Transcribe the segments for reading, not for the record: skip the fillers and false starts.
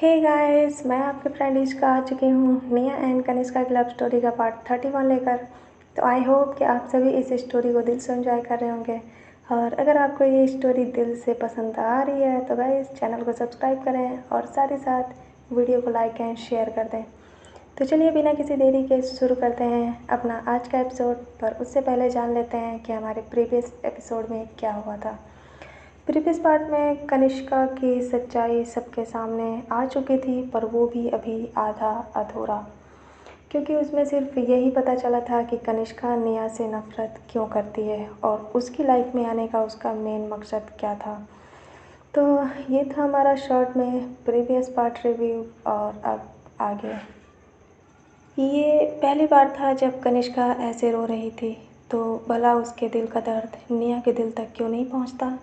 Hey guys, मैं आपके friend इश्का आ चुकी हूँ निया एंड कनिष्का की लव स्टोरी का पार्ट 31 लेकर। तो आई होप कि आप सभी इस स्टोरी को दिल से एंजॉय कर रहे होंगे। और अगर आपको ये स्टोरी दिल से पसंद आ रही है तो गाइस चैनल को सब्सक्राइब करें और साथ ही साथ वीडियो को लाइक एंड शेयर कर दें। तो चलिए बिना किसी देरी के शुरू करते हैं अपना आज का एपिसोड। पर उससे पहले जान लेते हैं कि हमारे प्रीवियस एपिसोड में क्या हुआ था। प्रीवियस पार्ट में कनिष्का की सच्चाई सबके सामने आ चुकी थी, पर वो भी अभी आधा अधूरा, क्योंकि उसमें सिर्फ यही पता चला था कि कनिष्का निया से नफ़रत क्यों करती है और उसकी लाइफ में आने का उसका मेन मकसद क्या था। तो ये था हमारा शॉर्ट में प्रीवियस पार्ट रिव्यू। और अब आगे, ये पहली बार था जब कनिष्का ऐसे रो रही थी, तो भला उसके दिल का दर्द निया के दिल तक क्यों नहीं पहुंचता।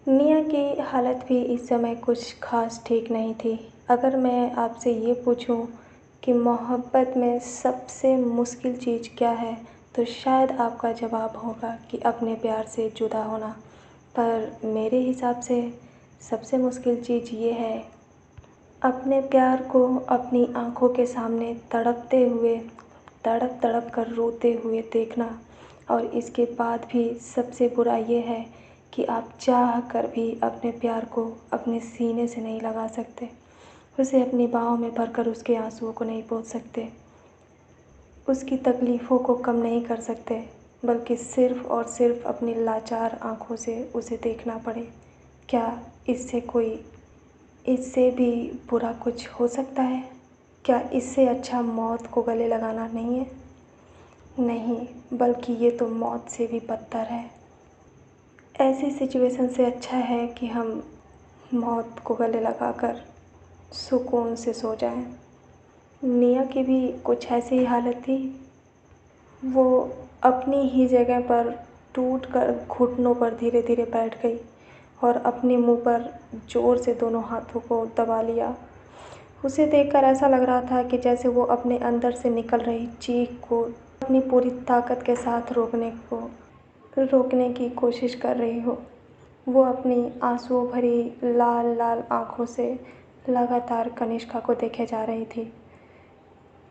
निया की हालत भी इस समय कुछ खास ठीक नहीं थी। अगर मैं आपसे ये पूछूं कि मोहब्बत में सबसे मुश्किल चीज़ क्या है, तो शायद आपका जवाब होगा कि अपने प्यार से जुदा होना। पर मेरे हिसाब से सबसे मुश्किल चीज़ ये है अपने प्यार को अपनी आँखों के सामने तड़पते हुए, तड़प तड़प कर रोते हुए देखना। और इसके बाद भी सबसे बुरा ये है कि आप चाह कर भी अपने प्यार को अपने सीने से नहीं लगा सकते, उसे अपनी बाहों में भरकर उसके आंसुओं को नहीं पोंछ सकते, उसकी तकलीफ़ों को कम नहीं कर सकते, बल्कि सिर्फ़ और सिर्फ अपनी लाचार आँखों से उसे देखना पड़े। क्या इससे भी बुरा कुछ हो सकता है? क्या इससे अच्छा मौत को गले लगाना नहीं है? नहीं, बल्कि ये तो मौत से भी बदतर है। ऐसी सिचुएशन से अच्छा है कि हम मौत को गले लगाकर सुकून से सो जाएं। निया की भी कुछ ऐसी ही हालत थी। वो अपनी ही जगह पर टूट कर घुटनों पर धीरे धीरे बैठ गई और अपने मुंह पर ज़ोर से दोनों हाथों को दबा लिया। उसे देखकर ऐसा लग रहा था कि जैसे वो अपने अंदर से निकल रही चीख को अपनी पूरी ताकत के साथ रोकने की कोशिश कर रही हो। वो अपनी आंसुओं भरी लाल लाल आँखों से लगातार कनिष्का को देखे जा रही थी।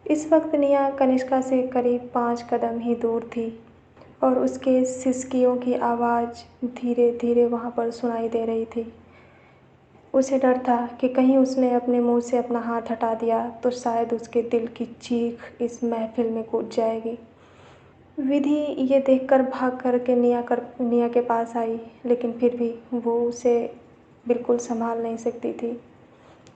इस वक्त निया कनिष्का से करीब 5 कदम ही दूर थी और उसके सिसकियों की आवाज़ धीरे धीरे वहाँ पर सुनाई दे रही थी। उसे डर था कि कहीं उसने अपने मुंह से अपना हाथ हटा दिया तो शायद उसके दिल की चीख इस महफिल में गूंज जाएगी। विधि ये देखकर भाग करके निया के पास आई, लेकिन फिर भी वो उसे बिल्कुल संभाल नहीं सकती थी,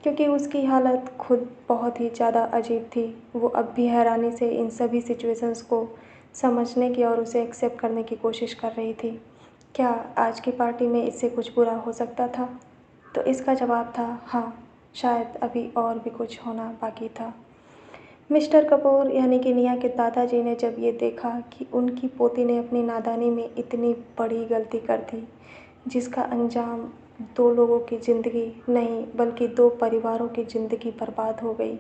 क्योंकि उसकी हालत खुद बहुत ही ज़्यादा अजीब थी। वो अब भी हैरानी से इन सभी सिचुएशंस को समझने की और उसे एक्सेप्ट करने की कोशिश कर रही थी। क्या आज की पार्टी में इससे कुछ बुरा हो सकता था? तो इसका जवाब था हाँ, शायद अभी और भी कुछ होना बाकी था। मिस्टर कपूर यानी कि निया के दादाजी ने जब ये देखा कि उनकी पोती ने अपनी नादानी में इतनी बड़ी गलती कर दी, जिसका अंजाम 2 लोगों की ज़िंदगी नहीं बल्कि 2 परिवारों की ज़िंदगी बर्बाद हो गई।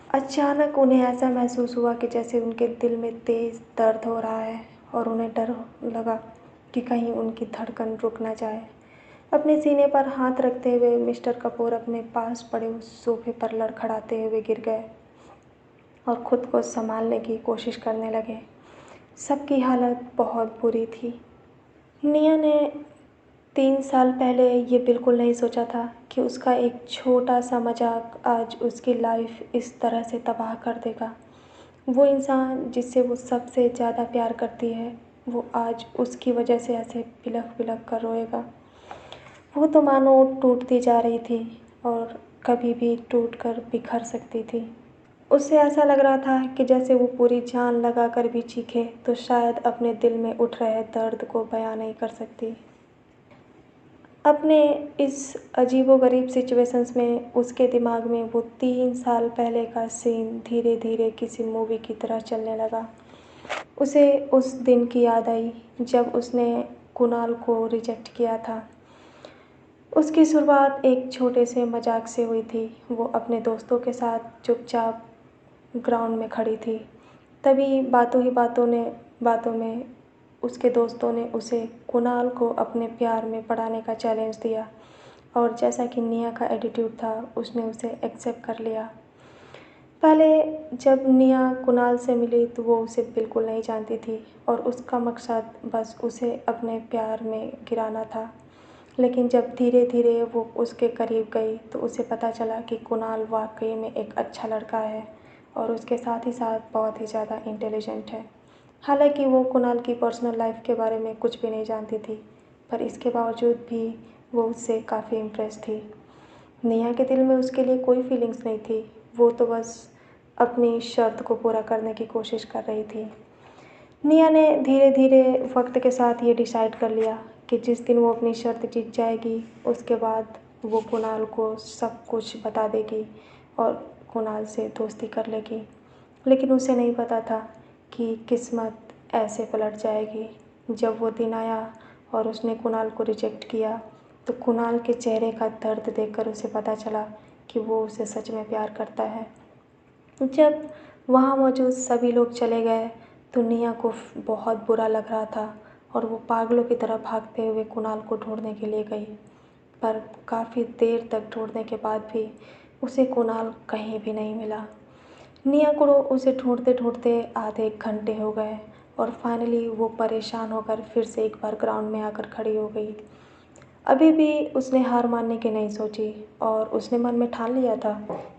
अचानक उन्हें ऐसा महसूस हुआ कि जैसे उनके दिल में तेज़ दर्द हो रहा है और उन्हें डर लगा कि कहीं उनकी धड़कन रुक ना जाए। अपने सीने पर हाथ रखते हुए मिस्टर कपूर अपने पास पड़े उस सोफे पर लड़खड़ाते हुए गिर गए और ख़ुद को संभालने की कोशिश करने लगे। सबकी हालत बहुत बुरी थी। निया ने 3 साल पहले ये बिल्कुल नहीं सोचा था कि उसका एक छोटा सा मजाक आज उसकी लाइफ इस तरह से तबाह कर देगा। वो इंसान जिससे वो सबसे ज़्यादा प्यार करती है, वो आज उसकी वजह से ऐसे बिलख बिलख कर रोएगा। वो तो मानो टूटती जा रही थी और कभी भी टूट कर बिखर सकती थी। उसे ऐसा लग रहा था कि जैसे वो पूरी जान लगा कर भी चीखे तो शायद अपने दिल में उठ रहे दर्द को बयां नहीं कर सकती। अपने इस अजीबोगरीब सिचुएशंस में उसके दिमाग में वो 3 साल पहले का सीन धीरे धीरे किसी मूवी की तरह चलने लगा। उसे उस दिन की याद आई जब उसने कुणाल को रिजेक्ट किया था। उसकी शुरुआत एक छोटे से मजाक से हुई थी। वो अपने दोस्तों के साथ चुपचाप ग्राउंड में खड़ी थी। तभी बातों में उसके दोस्तों ने उसे कुणाल को अपने प्यार में पड़ाने का चैलेंज दिया और जैसा कि निया का एटीट्यूड था उसने उसे एक्सेप्ट कर लिया। पहले जब निया कुणाल से मिली तो वो उसे बिल्कुल नहीं जानती थी और उसका मकसद बस उसे अपने प्यार में गिराना था। लेकिन जब धीरे धीरे वो उसके करीब गई तो उसे पता चला कि कुणाल वाकई में एक अच्छा लड़का है और उसके साथ ही साथ बहुत ही ज़्यादा इंटेलिजेंट है। हालांकि वो कुणाल की पर्सनल लाइफ के बारे में कुछ भी नहीं जानती थी, पर इसके बावजूद भी वो उससे काफ़ी इम्प्रेस थी। नेहा के दिल में उसके लिए कोई फीलिंग्स नहीं थी, वो तो बस अपनी शर्त को पूरा करने की कोशिश कर रही थी। निया ने धीरे धीरे वक्त के साथ ये डिसाइड कर लिया कि जिस दिन वो अपनी शर्त जीत जाएगी उसके बाद वो कुणाल को सब कुछ बता देगी और कुणाल से दोस्ती कर लेगी। लेकिन उसे नहीं पता था कि किस्मत ऐसे पलट जाएगी। जब वो दिन आया और उसने कुणाल को रिजेक्ट किया तो कुणाल के चेहरे का दर्द देखकर उसे पता चला कि वो उसे सच में प्यार करता है। जब वहाँ मौजूद सभी लोग चले गए तो निया को बहुत बुरा लग रहा था और वो पागलों की तरह भागते हुए कुणाल को ढूंढने के लिए गई। पर काफ़ी देर तक ढूंढने के बाद भी उसे कुणाल कहीं भी नहीं मिला। निया को उसे ढूंढते ढूंढते आधे घंटे हो गए और फाइनली वो परेशान होकर फिर से एक बार ग्राउंड में आकर खड़ी हो गई। अभी भी उसने हार मानने की नहीं सोची और उसने मन में ठान लिया था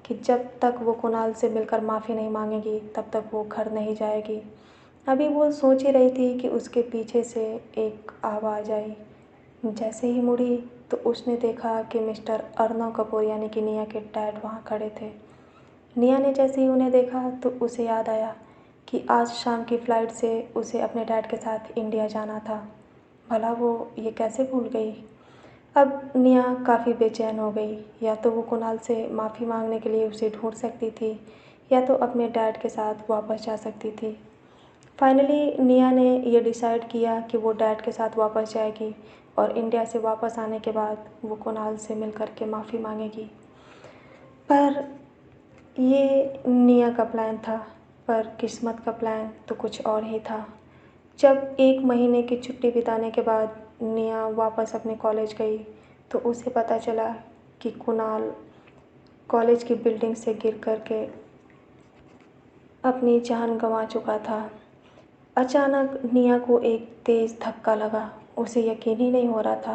कि जब तक वो कुणाल से मिलकर माफ़ी नहीं मांगेगी तब तक वो घर नहीं जाएगी। अभी वो सोच ही रही थी कि उसके पीछे से एक आवाज़ आई। जैसे ही मुड़ी तो उसने देखा कि मिस्टर अर्नव कपूर यानी कि निया के डैड वहाँ खड़े थे। निया ने जैसे ही उन्हें देखा तो उसे याद आया कि आज शाम की फ़्लाइट से उसे अपने डैड के साथ इंडिया जाना था। भला वो ये कैसे भूल गई। अब निया काफ़ी बेचैन हो गई। या तो वो कुणाल से माफ़ी मांगने के लिए उसे ढूंढ सकती थी या तो अपने डैड के साथ वापस जा सकती थी। फाइनली निया ने ये डिसाइड किया कि वो डैड के साथ वापस जाएगी और इंडिया से वापस आने के बाद वो कुणाल से मिल कर के माफ़ी मांगेगी। पर ये निया का प्लान था, पर किस्मत का प्लान तो कुछ और ही था। जब 1 महीने की छुट्टी बिताने के बाद निया वापस अपने कॉलेज गई तो उसे पता चला कि कुणाल कॉलेज की बिल्डिंग से गिर कर के अपनी जान गंवा चुका था। अचानक निया को एक तेज़ धक्का लगा। उसे यकीन ही नहीं हो रहा था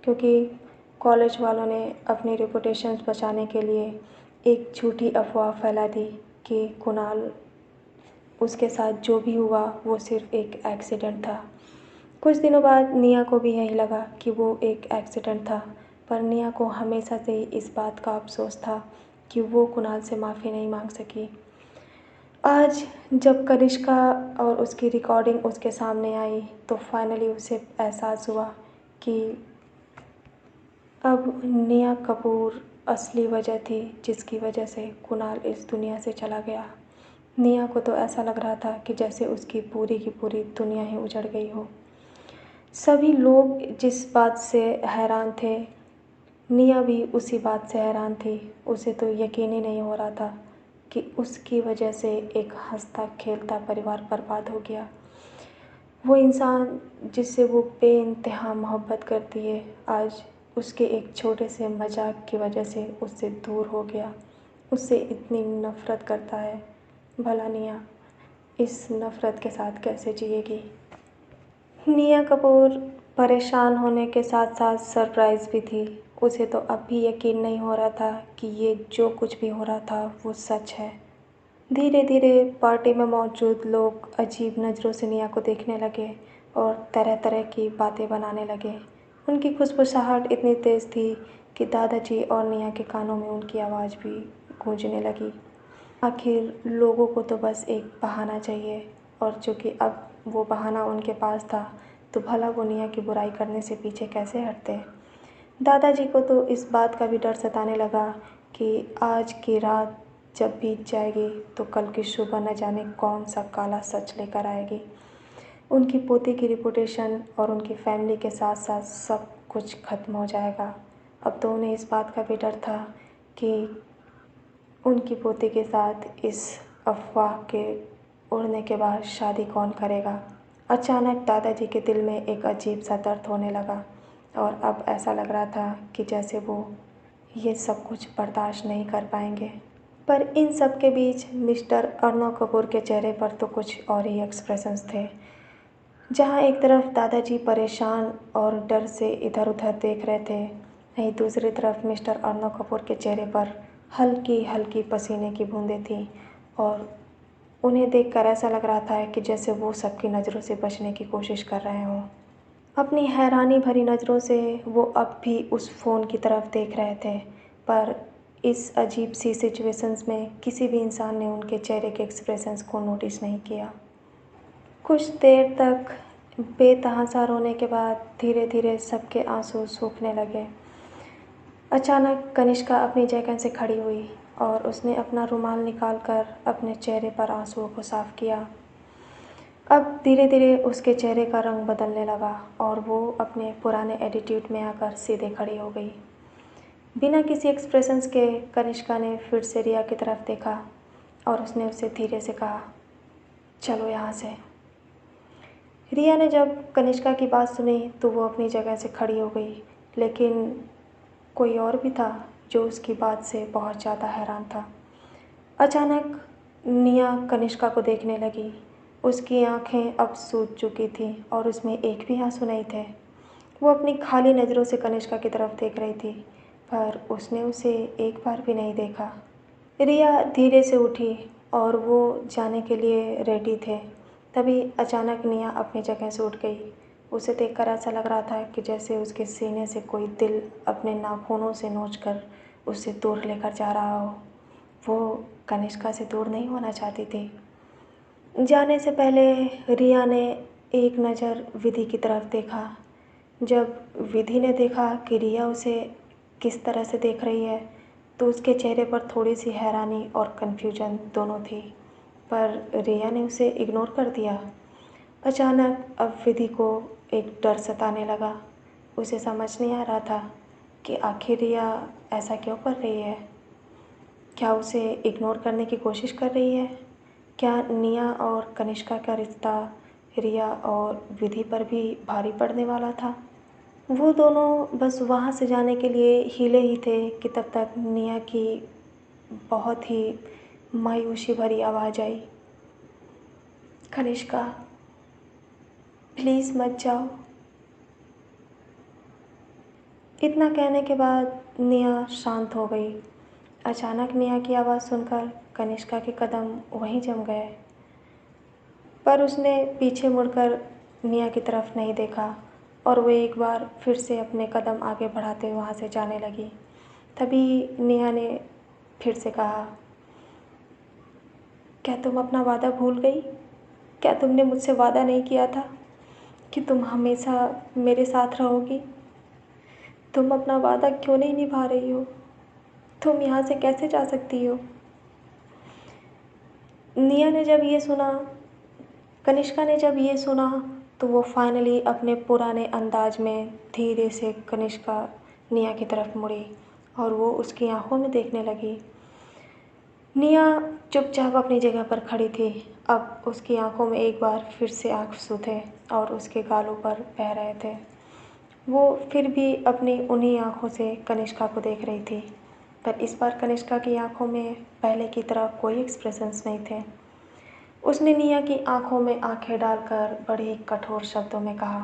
क्योंकि कॉलेज वालों ने अपनी रेपुटेशन बचाने के लिए एक झूठी अफवाह फैला दी कि कुणाल उसके साथ जो भी हुआ वो सिर्फ़ एक एक्सीडेंट था। कुछ दिनों बाद निया को भी यही लगा कि वो एक एक्सीडेंट था, पर निया को हमेशा से ही इस बात का अफ़सोस था कि वो कुणाल से माफ़ी नहीं मांग सकी। आज जब कनिष्का और उसकी रिकॉर्डिंग उसके सामने आई तो फाइनली उसे एहसास हुआ कि अब निया कपूर असली वजह थी जिसकी वजह से कुणाल इस दुनिया से चला गया। निया को तो ऐसा लग रहा था कि जैसे उसकी पूरी की पूरी दुनिया ही उजड़ गई हो। सभी लोग जिस बात से हैरान थे, निया भी उसी बात से हैरान थी। उसे तो यकीन ही नहीं हो रहा था कि उसकी वजह से एक हंसता खेलता परिवार बर्बाद हो गया। वो इंसान जिससे वो बेइंतहा मोहब्बत करती है आज उसके एक छोटे से मजाक की वजह से उससे दूर हो गया, उससे इतनी नफ़रत करता है। भला निया इस नफ़रत के साथ कैसे जिएगी। निया कपूर परेशान होने के साथ साथ सरप्राइज़ भी थी। उसे तो अब भी यकीन नहीं हो रहा था कि ये जो कुछ भी हो रहा था वो सच है। धीरे धीरे पार्टी में मौजूद लोग अजीब नज़रों से निया को देखने लगे और तरह तरह की बातें बनाने लगे। उनकी खुशबुसाहट इतनी तेज़ थी कि दादाजी और निया के कानों में उनकी आवाज़ भी गूंजने लगी। आखिर लोगों को तो बस एक बहाना चाहिए और चूँकि अब वो बहाना उनके पास था तो भला वो निया की बुराई करने से पीछे कैसे हटते। दादाजी को तो इस बात का भी डर सताने लगा कि आज की रात जब बीत जाएगी तो कल की सुबह न जाने कौन सा काला सच लेकर आएगी। उनकी पोती की रिपुटेशन और उनकी फैमिली के साथ साथ सब कुछ ख़त्म हो जाएगा। अब तो उन्हें इस बात का भी डर था कि उनकी पोती के साथ इस अफ़वाह के उड़ने के बाद शादी कौन करेगा। अचानक दादाजी के दिल में एक अजीब सा दर्द होने लगा और अब ऐसा लग रहा था कि जैसे वो ये सब कुछ बर्दाश्त नहीं कर पाएंगे। पर इन सब के बीच मिस्टर अर्नव कपूर के चेहरे पर तो कुछ और ही एक्सप्रेशंस थे। जहाँ एक तरफ दादाजी परेशान और डर से इधर उधर देख रहे थे, वहीं दूसरी तरफ मिस्टर अर्नव कपूर के चेहरे पर हल्की हल्की पसीने की बूंदें थीं और उन्हें देखकर ऐसा लग रहा था कि जैसे वो सबकी नज़रों से बचने की कोशिश कर रहे हों। अपनी हैरानी भरी नज़रों से वो अब भी उस फ़ोन की तरफ देख रहे थे, पर इस अजीब सी सिचुएशंस में किसी भी इंसान ने उनके चेहरे के एक्सप्रेशंस को नोटिस नहीं किया। कुछ देर तक बेतहासा रोने के बाद धीरे धीरे सबके आंसू सूखने लगे। अचानक कनिष्का अपनी जगह से खड़ी हुई और उसने अपना रुमाल निकालकर अपने चेहरे पर आंसुओं को साफ़ किया। अब धीरे धीरे उसके चेहरे का रंग बदलने लगा और वो अपने पुराने एटीट्यूड में आकर सीधे खड़ी हो गई। बिना किसी एक्सप्रेशंस के कनिष्का ने फिर से रिया की तरफ देखा और उसने उसे धीरे से कहा, चलो यहाँ से। रिया ने जब कनिष्का की बात सुनी तो वो अपनी जगह से खड़ी हो गई, लेकिन कोई और भी था जो उसकी बात से बहुत ज़्यादा हैरान था। अचानक निया कनिष्का को देखने लगी। उसकी आंखें अब सूज चुकी थीं और उसमें एक भी आंसू नहीं थे। वो अपनी खाली नज़रों से कनिष्का की तरफ देख रही थी, पर उसने उसे एक बार भी नहीं देखा। रिया धीरे से उठी और वो जाने के लिए रेडी थे। तभी अचानक निया अपनी जगह से उठ गई। उसे देखकर ऐसा लग रहा था कि जैसे उसके सीने से कोई दिल अपने नाखूनों से नोचकर उसे दूर लेकर जा रहा हो। वो कनिष्का से दूर नहीं होना चाहती थी। जाने से पहले रिया ने एक नज़र विधि की तरफ देखा। जब विधि ने देखा कि रिया उसे किस तरह से देख रही है तो उसके चेहरे पर थोड़ी सी हैरानी और कन्फ्यूजन दोनों थी, पर रिया ने उसे इग्नोर कर दिया। अचानक अब विधि को एक डर सताने लगा। उसे समझ नहीं आ रहा था कि आखिर रिया ऐसा क्यों कर रही है। क्या उसे इग्नोर करने की कोशिश कर रही है? क्या निया और कनिष्का का रिश्ता रिया और विधि पर भी भारी पड़ने वाला था? वो दोनों बस वहाँ से जाने के लिए हिले ही थे कि तब तक निया की बहुत ही मायूसी भरी आवाज़ आई, कनिष्का प्लीज़ मत जाओ। इतना कहने के बाद निया शांत हो गई। अचानक निया की आवाज़ सुनकर कनिष्का के कदम वहीं जम गए, पर उसने पीछे मुड़कर निया की तरफ नहीं देखा और वो एक बार फिर से अपने कदम आगे बढ़ाते वहाँ से जाने लगी। तभी निया ने फिर से कहा, क्या तुम अपना वादा भूल गई? क्या तुमने मुझसे वादा नहीं किया था कि तुम हमेशा मेरे साथ रहोगी? तुम अपना वादा क्यों नहीं निभा रही हो? तुम यहाँ से कैसे जा सकती हो? निया ने जब ये सुना कनिष्का ने जब ये सुना तो वो फाइनली अपने पुराने अंदाज में धीरे से कनिष्का निया की तरफ मुड़ी और वो उसकी आंखों में देखने लगी। निया चुपचाप अपनी जगह पर खड़ी थी। अब उसकी आंखों में एक बार फिर से आंसू थे और उसके गालों पर बह रहे थे। वो फिर भी अपनी उन्हीं आंखों से कनिष्का को देख रही थी, पर इस बार कनिष्का की आंखों में पहले की तरह कोई एक्सप्रेशंस नहीं थे। उसने निया की आंखों में आंखें डालकर बड़े ही कठोर शब्दों में कहा,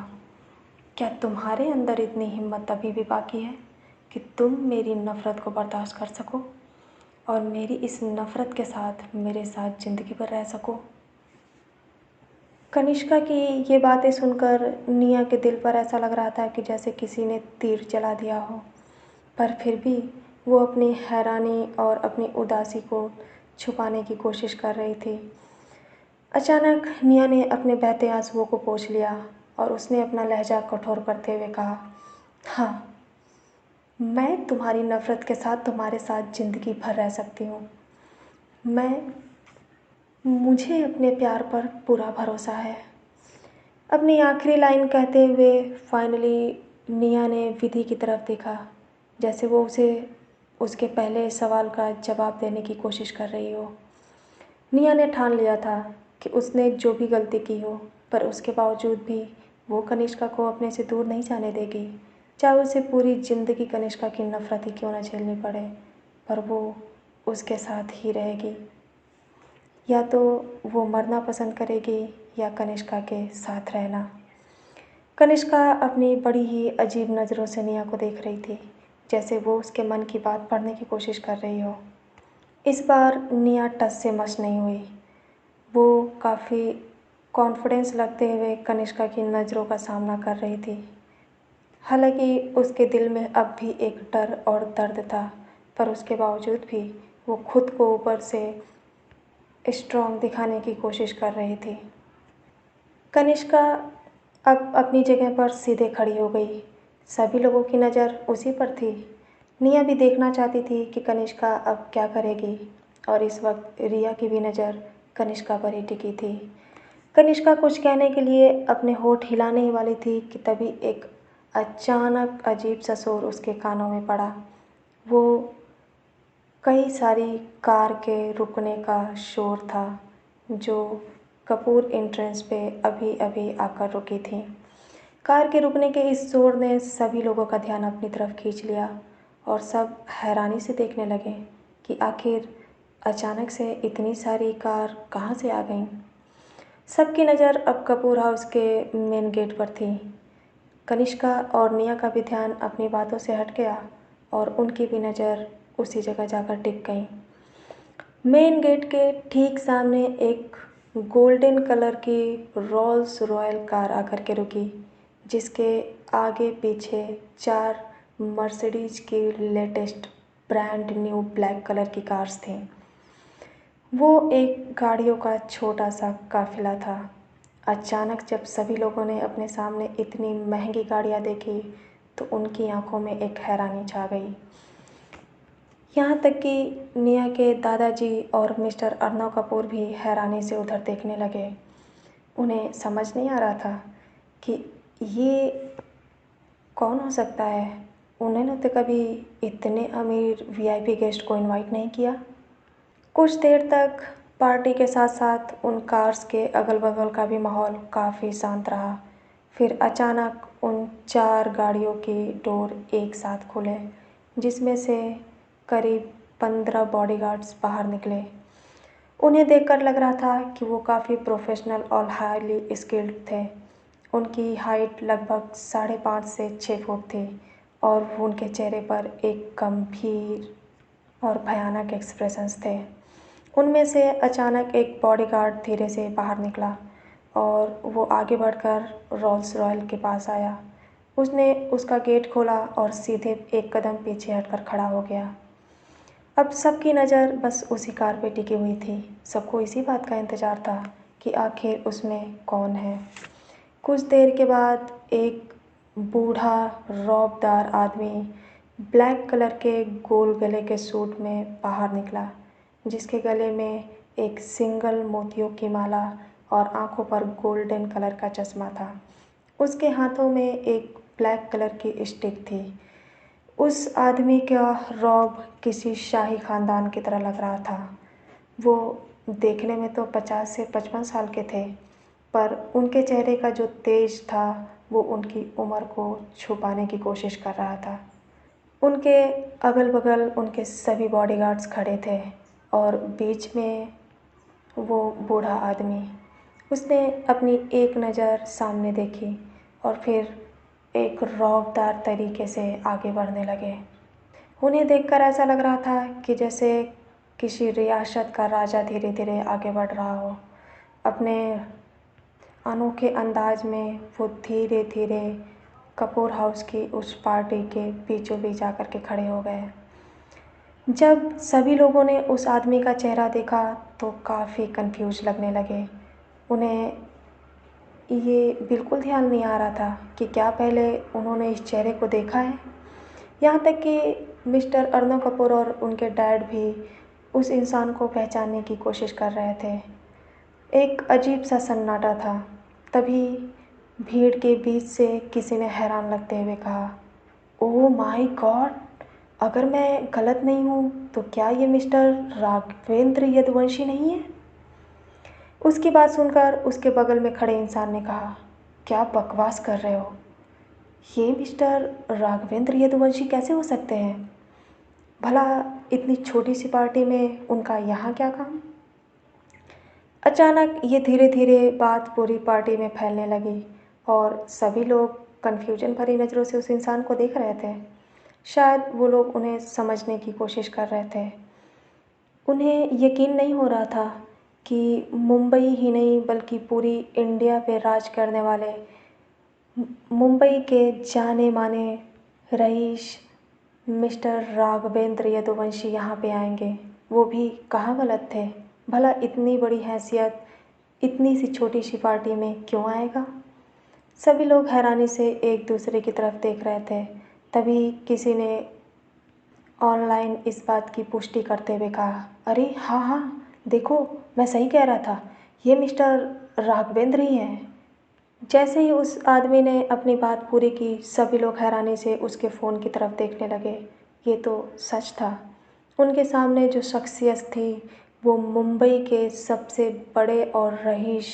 क्या तुम्हारे अंदर इतनी हिम्मत अभी भी बाकी है कि तुम मेरी नफ़रत को बर्दाश्त कर सको और मेरी इस नफ़रत के साथ मेरे साथ ज़िंदगी भर रह सको? कनिष्का की ये बातें सुनकर निया के दिल पर ऐसा लग रहा था कि जैसे किसी ने तीर चला दिया हो, पर फिर भी वो अपनी हैरानी और अपनी उदासी को छुपाने की कोशिश कर रही थी। अचानक निया ने अपने बहते आंसुओं को पोंछ लिया और उसने अपना लहजा कठोर करते हुए कहा, हाँ, मैं तुम्हारी नफ़रत के साथ तुम्हारे साथ ज़िंदगी भर रह सकती हूँ। मुझे अपने प्यार पर पूरा भरोसा है। अपनी आखिरी लाइन कहते हुए फाइनली निया ने विधि की तरफ देखा, जैसे वो उसे उसके पहले सवाल का जवाब देने की कोशिश कर रही हो। निया ने ठान लिया था कि उसने जो भी गलती की हो, पर उसके बावजूद भी वो कनिष्का को अपने से दूर नहीं जाने देगी। चाहे उसे पूरी ज़िंदगी कनिष्का की नफ़रत ही क्यों न झेलनी पड़े, पर वो उसके साथ ही रहेगी। या तो वो मरना पसंद करेगी या कनिष्का के साथ रहना। कनिष्का अपनी बड़ी ही अजीब नज़रों से निया को देख रही थी, जैसे वो उसके मन की बात पढ़ने की कोशिश कर रही हो। इस बार निया टस से मस नहीं हुई। वो काफ़ी कॉन्फिडेंस लगते हुए कनिष्का की नज़रों का सामना कर रही थी। हालांकि उसके दिल में अब भी एक डर और दर्द था, पर उसके बावजूद भी वो खुद को ऊपर से स्ट्रॉन्ग दिखाने की कोशिश कर रही थी। कनिष्का अब अपनी जगह पर सीधे खड़ी हो गई। सभी लोगों की नज़र उसी पर थी। निया भी देखना चाहती थी कि कनिष्का अब क्या करेगी, और इस वक्त रिया की भी नज़र कनिष्का पर ही टिकी थी। कनिष्का कुछ कहने के लिए अपने होठ हिलाने ही वाली थी कि तभी एक अचानक अजीब सा शोर उसके कानों में पड़ा। वो कई सारी कार के रुकने का शोर था, जो कपूर एंट्रेंस पे अभी अभी आकर रुकी थी। कार के रुकने के इस शोर ने सभी लोगों का ध्यान अपनी तरफ खींच लिया, और सब हैरानी से देखने लगे कि आखिर अचानक से इतनी सारी कार कहाँ से आ गईं। सबकी नज़र अब कपूर हाउस के मेन गेट पर थी। कनिष्का और निया का भी ध्यान अपनी बातों से हट गया, और उनकी भी नज़र उसी जगह जाकर टिक गई। मेन गेट के ठीक सामने एक गोल्डन कलर की रोल्स रॉयल कार आकर के रुकी, जिसके आगे पीछे 4 मर्सिडीज की latest brand new black colour की कार्स थीं। वो एक गाड़ियों का छोटा सा काफिला था। अचानक जब सभी लोगों ने अपने सामने इतनी महंगी गाड़ियाँ देखी, तो उनकी आंखों में एक हैरानी छा गई। यहाँ तक कि निया के दादाजी और मिस्टर अर्नव कपूर भी हैरानी से उधर देखने लगे। उन्हें समझ नहीं आ रहा था कि ये कौन हो सकता है। उन्होंने तो कभी इतने अमीर वीआईपी गेस्ट को इनवाइट नहीं किया। कुछ देर तक पार्टी के साथ साथ उन कार्स के अगल बगल का भी माहौल काफ़ी शांत रहा। फिर अचानक उन 4 गाड़ियों के डोर एक साथ खुले, जिसमें से करीब 15 बॉडीगार्ड्स बाहर निकले। उन्हें देखकर लग रहा था कि वो काफ़ी प्रोफेशनल और हाईली स्किल्ड थे। उनकी हाइट लगभग 5.5 से 6 फुट थी, और उनके चेहरे पर एक गंभीर और भयानक एक्सप्रेशंस थे। उनमें से अचानक एक बॉडीगार्ड धीरे से बाहर निकला, और वो आगे बढ़कर रोल्स रॉयल के पास आया। उसने उसका गेट खोला और सीधे एक कदम पीछे हटकर खड़ा हो गया। अब सबकी नज़र बस उसी कार पे टिकी हुई थी। सबको इसी बात का इंतज़ार था कि आखिर उसमें कौन है। कुछ देर के बाद एक बूढ़ा रौबदार आदमी ब्लैक कलर के गोल गले के सूट में बाहर निकला, जिसके गले में एक सिंगल मोतियों की माला और आंखों पर गोल्डन कलर का चश्मा था। उसके हाथों में एक ब्लैक कलर की स्टिक थी। उस आदमी का रौब किसी शाही ख़ानदान की तरह लग रहा था। वो देखने में तो 50 से 55 साल के थे, पर उनके चेहरे का जो तेज था वो उनकी उम्र को छुपाने की कोशिश कर रहा था। उनके अगल बगल उनके सभी बॉडीगार्ड्स खड़े थे, और बीच में वो बूढ़ा आदमी। उसने अपनी एक नज़र सामने देखी, और फिर एक रौबदार तरीके से आगे बढ़ने लगे। उन्हें देखकर ऐसा लग रहा था कि जैसे किसी रियासत का राजा धीरे धीरे आगे बढ़ रहा हो। अपने अनोखे अंदाज में वो धीरे धीरे कपूर हाउस की उस पार्टी के बीचों बीच आकर के खड़े हो गए। जब सभी लोगों ने उस आदमी का चेहरा देखा तो काफ़ी कंफ्यूज लगने लगे। उन्हें ये बिल्कुल ध्यान नहीं आ रहा था कि क्या पहले उन्होंने इस चेहरे को देखा है। यहाँ तक कि मिस्टर अर्नव कपूर और उनके डैड भी उस इंसान को पहचानने की कोशिश कर रहे थे। एक अजीब सा सन्नाटा था। तभी भीड़ के बीच से किसी ने हैरान लगते हुए कहा, ओह माय गॉड, अगर मैं गलत नहीं हूँ तो क्या ये मिस्टर राघवेंद्र यदुवंशी नहीं है। उसकी बात सुनकर उसके बगल में खड़े इंसान ने कहा, क्या बकवास कर रहे हो, ये मिस्टर राघवेंद्र यदुवंशी कैसे हो सकते हैं? भला इतनी छोटी सी पार्टी में उनका यहाँ क्या काम? अचानक ये धीरे धीरे बात पूरी पार्टी में फैलने लगी और सभी लोग कन्फ्यूजन भरी नज़रों से उस इंसान को देख रहे थे। शायद वो लोग उन्हें समझने की कोशिश कर रहे थे। उन्हें यकीन नहीं हो रहा था कि मुंबई ही नहीं बल्कि पूरी इंडिया पे राज करने वाले मुंबई के जाने माने रईस मिस्टर राघवेंद्र यदुवंशी यहाँ पे आएंगे। वो भी कहाँ गलत थे? भला इतनी बड़ी हैसियत इतनी सी छोटी सी पार्टी में क्यों आएगा? सभी लोग हैरानी से एक दूसरे की तरफ देख रहे थे। तभी किसी ने ऑनलाइन इस बात की पुष्टि करते हुए कहा, अरे हाँ हाँ, देखो मैं सही कह रहा था, ये मिस्टर राघवेंद्र ही हैं। जैसे ही उस आदमी ने अपनी बात पूरी की, सभी लोग हैरानी से उसके फ़ोन की तरफ देखने लगे। ये तो सच था। उनके सामने जो शख्सियत थी वो मुंबई के सबसे बड़े और रईस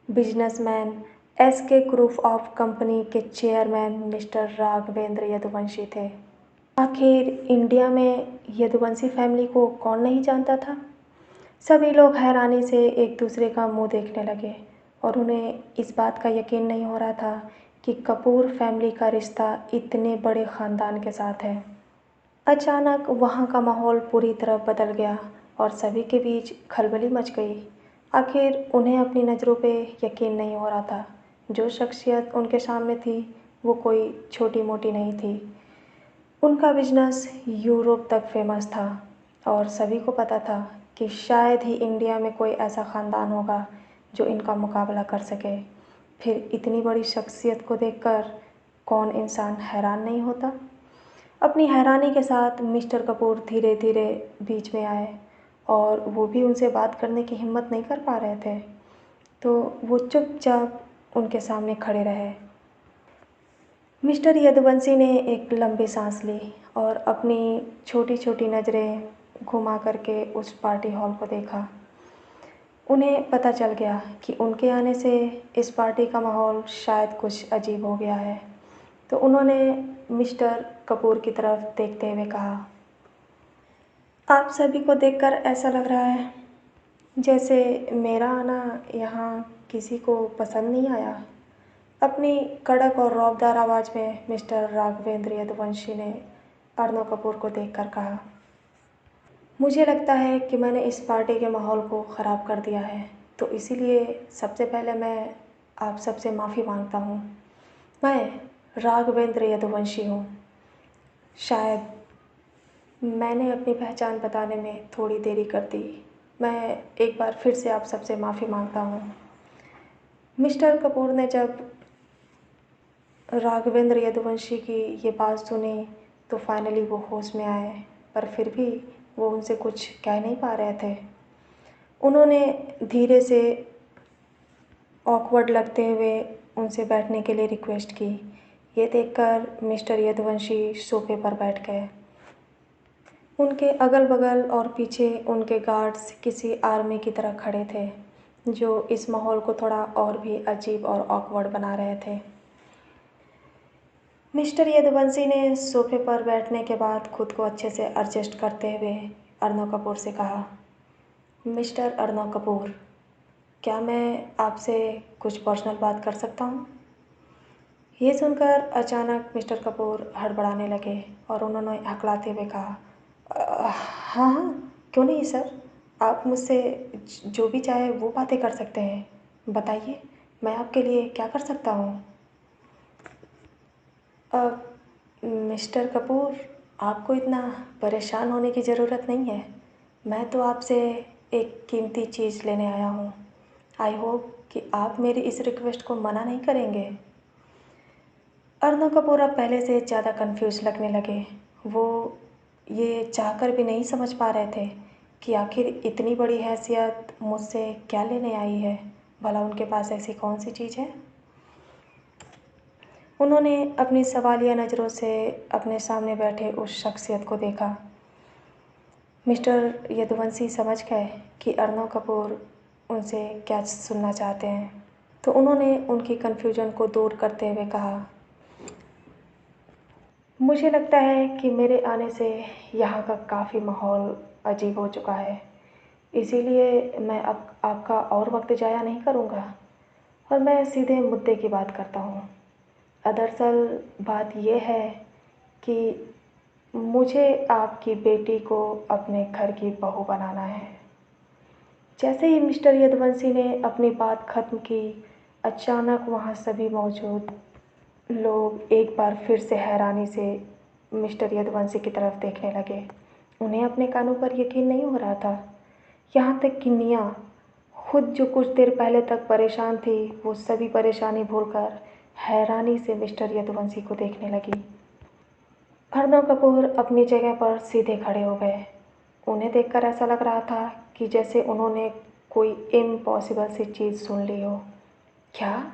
businessman SK group of company के चेयरमैन मिस्टर राघवेंद्र यदुवंशी थे। आखिर इंडिया में यदुवंशी फैमिली को कौन नहीं जानता था? सभी लोग हैरानी से एक दूसरे का मुंह देखने लगे और उन्हें इस बात का यकीन नहीं हो रहा था कि कपूर फैमिली का रिश्ता इतने बड़े ख़ानदान के साथ है। अचानक वहाँ का माहौल पूरी तरह बदल गया और सभी के बीच खलबली मच गई। आखिर उन्हें अपनी नज़रों पे यकीन नहीं हो रहा था। जो शख्सियत उनके सामने थी वो कोई छोटी मोटी नहीं थी। उनका बिजनेस यूरोप तक फेमस था और सभी को पता था कि शायद ही इंडिया में कोई ऐसा ख़ानदान होगा जो इनका मुकाबला कर सके। फिर इतनी बड़ी शख्सियत को देखकर कौन इंसान हैरान नहीं होता? अपनी हैरानी के साथ मिस्टर कपूर धीरे धीरे बीच में आए और वो भी उनसे बात करने की हिम्मत नहीं कर पा रहे थे, तो वो चुपचाप उनके सामने खड़े रहे। मिस्टर यदुवंशी ने एक लंबी सांस ली और अपनी छोटी छोटी नज़रें घुमा करके उस पार्टी हॉल को देखा। उन्हें पता चल गया कि उनके आने से इस पार्टी का माहौल शायद कुछ अजीब हो गया है। तो उन्होंने मिस्टर कपूर की तरफ देखते हुए कहा, आप सभी को देखकर ऐसा लग रहा है जैसे मेरा आना यहाँ किसी को पसंद नहीं आया। अपनी कड़क और रौबदार आवाज़ में मिस्टर राघवेंद्र यदुवंशी ने अर्नव कपूर को देखकर कहा, मुझे लगता है कि मैंने इस पार्टी के माहौल को ख़राब कर दिया है, तो इसीलिए सबसे पहले मैं आप सबसे माफ़ी मांगता हूँ। मैं राघवेंद्र यदुवंशी हूँ। शायद मैंने अपनी पहचान बताने में थोड़ी देरी कर दी। मैं एक बार फिर से आप सबसे माफ़ी मांगता हूँ। मिस्टर कपूर ने जब राघवेंद्र यदुवंशी की ये बात सुनी तो फाइनली वो होश में आए, पर फिर भी वो उनसे कुछ कह नहीं पा रहे थे। उन्होंने धीरे से ऑकवर्ड लगते हुए उनसे बैठने के लिए रिक्वेस्ट की। ये देखकर मिस्टर यदुवंशी सोफे पर बैठ गए। उनके अगल बगल और पीछे उनके गार्ड्स किसी आर्मी की तरह खड़े थे, जो इस माहौल को थोड़ा और भी अजीब और ऑकवर्ड बना रहे थे। मिस्टर यदुवंशी ने सोफे पर बैठने के बाद खुद को अच्छे से एडजस्ट करते हुए अर्नव कपूर से कहा, मिस्टर अर्नव कपूर, क्या मैं आपसे कुछ पर्सनल बात कर सकता हूँ? ये सुनकर अचानक मिस्टर कपूर हड़बड़ाने लगे और उन्होंने हकलाते हुए कहा, हाँ हाँ, क्यों नहीं सर, आप मुझसे जो भी चाहे वो बातें कर सकते हैं। बताइए, मैं आपके लिए क्या कर सकता हूँ? मिस्टर कपूर, आपको इतना परेशान होने की ज़रूरत नहीं है। मैं तो आपसे एक कीमती चीज़ लेने आया हूँ। आई होप कि आप मेरी इस रिक्वेस्ट को मना नहीं करेंगे। अर्नव कपूर अब पहले से ज़्यादा कंफ्यूज लगने लगे। वो ये चाहकर भी नहीं समझ पा रहे थे कि आखिर इतनी बड़ी हैसियत मुझसे क्या लेने आई है। भला उनके पास ऐसी कौन सी चीज़ है? उन्होंने अपनी सवालिया नज़रों से अपने सामने बैठे उस शख्सियत को देखा। मिस्टर यदुवंशी समझ गए कि अर्नव कपूर उनसे क्या सुनना चाहते हैं, तो उन्होंने उनकी कन्फ्यूजन को दूर करते हुए कहा, मुझे लगता है कि मेरे आने से यहाँ का काफ़ी माहौल अजीब हो चुका है, इसीलिए मैं अब आपका और वक्त ज़ाया नहीं करूँगा और मैं सीधे मुद्दे की बात करता हूँ। दरअसल बात ये है कि मुझे आपकी बेटी को अपने घर की बहू बनाना है। जैसे ही मिस्टर यदुवंशी ने अपनी बात ख़त्म की, अचानक वहाँ सभी मौजूद लोग एक बार फिर से हैरानी से मिस्टर यदुवंशी की तरफ देखने लगे। उन्हें अपने कानों पर यकीन नहीं हो रहा था। यहाँ तक कि निया खुद जो कुछ देर पहले तक परेशान थी, वो सभी परेशानी भूलकर हैरानी से मिस्टर यदुवंशी को देखने लगी। अर्णव कपूर अपनी जगह पर सीधे खड़े हो गए। उन्हें देखकर ऐसा लग रहा था कि जैसे उन्होंने कोई इम्पॉसिबल सी चीज़ सुन ली हो। क्या?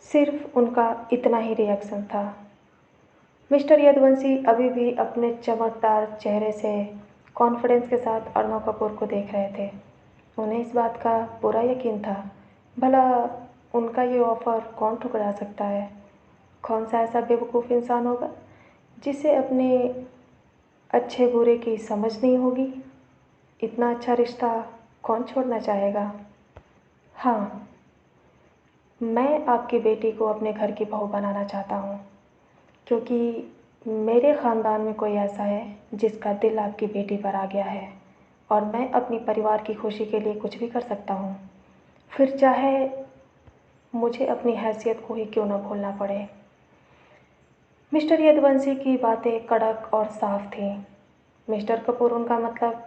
सिर्फ उनका इतना ही रिएक्शन था। मिस्टर यदुवंशी अभी भी अपने चमकदार चेहरे से कॉन्फिडेंस के साथ अर्णव कपूर को देख रहे थे। उन्हें इस बात का पूरा यकीन था, भला उनका ये ऑफ़र कौन ठुकरा सकता है। कौन सा ऐसा बेवकूफ़ इंसान होगा जिसे अपने अच्छे बुरे की समझ नहीं होगी। इतना अच्छा रिश्ता कौन छोड़ना चाहेगा। हाँ, मैं आपकी बेटी को अपने घर की बहू बनाना चाहता हूँ, क्योंकि मेरे ख़ानदान में कोई ऐसा है जिसका दिल आपकी बेटी पर आ गया है और मैं अपनी परिवार की खुशी के लिए कुछ भी कर सकता हूँ, फिर चाहे मुझे अपनी हैसियत को ही क्यों न भूलना पड़े। मिस्टर यदुवंशी की बातें कड़क और साफ थीं। मिस्टर कपूर उनका मतलब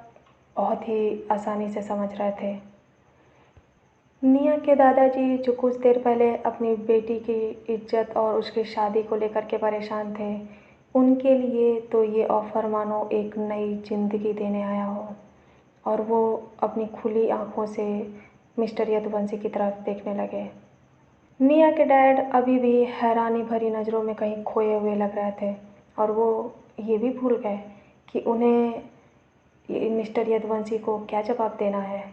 बहुत ही आसानी से समझ रहे थे। निया के दादाजी जो कुछ देर पहले अपनी बेटी की इज्जत और उसकी शादी को लेकर के परेशान थे, उनके लिए तो ये ऑफ़र मानो एक नई ज़िंदगी देने आया हो और वो अपनी खुली आँखों से मिस्टर यदुवंशी की तरफ देखने लगे। निया के डैड अभी भी हैरानी भरी नज़रों में कहीं खोए हुए लग रहे थे और वो ये भी भूल गए कि उन्हें मिस्टर यदुवंशी को क्या जवाब देना है।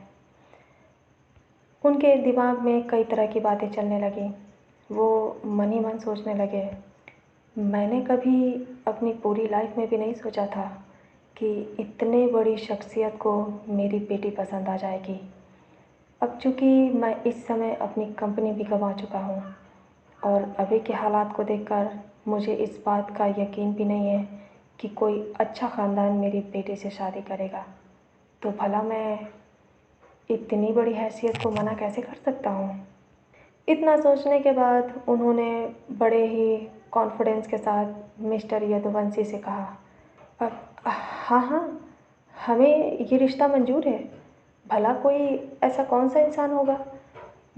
उनके दिमाग में कई तरह की बातें चलने लगीं। वो मन ही मन सोचने लगे, मैंने कभी अपनी पूरी लाइफ में भी नहीं सोचा था कि इतने बड़ी शख्सियत को मेरी बेटी पसंद आ जाएगी। अब चूँकि मैं इस समय अपनी कंपनी भी गंवा चुका हूँ और अभी के हालात को देखकर मुझे इस बात का यकीन भी नहीं है कि कोई अच्छा ख़ानदान मेरी बेटी से शादी करेगा, तो भला मैं इतनी बड़ी हैसियत को मना कैसे कर सकता हूँ। इतना सोचने के बाद उन्होंने बड़े ही कॉन्फिडेंस के साथ मिस्टर यदुवंशी से कहा, हाँ हाँ, हमें ये रिश्ता मंजूर है। भला कोई ऐसा कौन सा इंसान होगा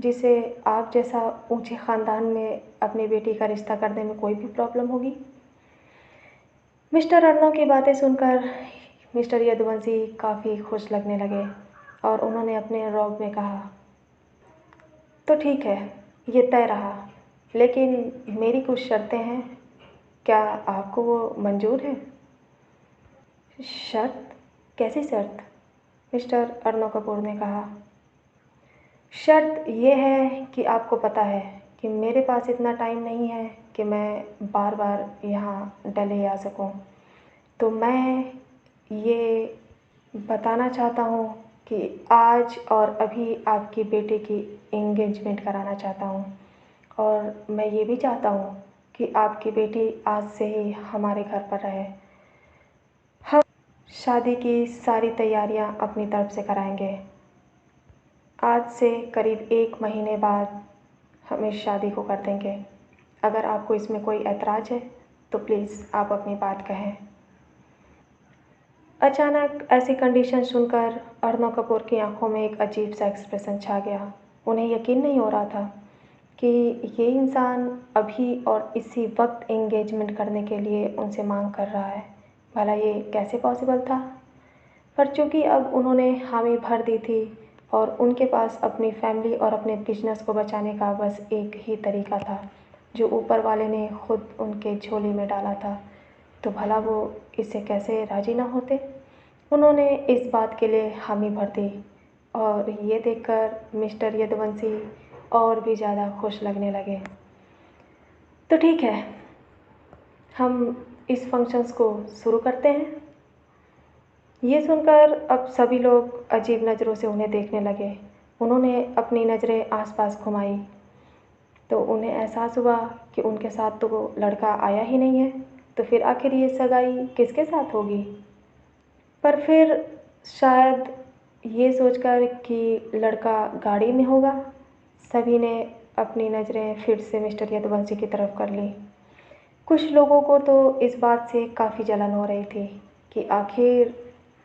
जिसे आप जैसा ऊंचे ख़ानदान में अपनी बेटी का रिश्ता करने में कोई भी प्रॉब्लम होगी। मिस्टर अर्णव की बातें सुनकर मिस्टर यदुवंशी काफ़ी खुश लगने लगे और उन्होंने अपने रौब में कहा, तो ठीक है, ये तय रहा, लेकिन मेरी कुछ शर्तें हैं, क्या आपको वो मंजूर है। शर्त? कैसी शर्त? मिस्टर अर्णव कपूर ने कहा, शर्त ये है कि आपको पता है कि मेरे पास इतना टाइम नहीं है कि मैं बार बार यहाँ दिल्ली आ सकूँ, तो मैं ये बताना चाहता हूँ कि आज और अभी आपकी बेटे की एंगेजमेंट कराना चाहता हूँ और मैं ये भी चाहता हूँ कि आपकी बेटी आज से ही हमारे घर पर रहे। हम शादी की सारी तैयारियां अपनी तरफ से कराएंगे। आज से करीब 1 महीने बाद हम इस शादी को कर देंगे। अगर आपको इसमें कोई ऐतराज़ है तो प्लीज़ आप अपनी बात कहें। अचानक ऐसी कंडीशन सुनकर अर्णव कपूर की आंखों में एक अजीब सा एक्सप्रेशन छा गया। उन्हें यकीन नहीं हो रहा था कि ये इंसान अभी और इसी वक्त एंगेजमेंट करने के लिए उनसे मांग कर रहा है। भला ये कैसे पॉसिबल था। पर चूँकि अब उन्होंने हामी भर दी थी और उनके पास अपनी फैमिली और अपने बिजनेस को बचाने का बस एक ही तरीका था जो ऊपर वाले ने खुद उनके झोली में डाला था, तो भला वो इसे कैसे राज़ी ना होते। उन्होंने इस बात के लिए हामी भर दी और ये देखकर मिस्टर यदुवंशी और भी ज़्यादा खुश लगने लगे। तो ठीक है, हम इस फंक्शंस को शुरू करते हैं। ये सुनकर अब सभी लोग अजीब नज़रों से उन्हें देखने लगे। उन्होंने अपनी नज़रें आसपास घुमाई तो उन्हें एहसास हुआ कि उनके साथ तो वो लड़का आया ही नहीं है, तो फिर आखिर ये सगाई किसके साथ होगी। पर फिर शायद ये सोचकर कि लड़का गाड़ी में होगा, सभी ने अपनी नज़रें फिर से मिस्टर यदुवंशी की तरफ कर ली। कुछ लोगों को तो इस बात से काफ़ी जलन हो रही थी कि आखिर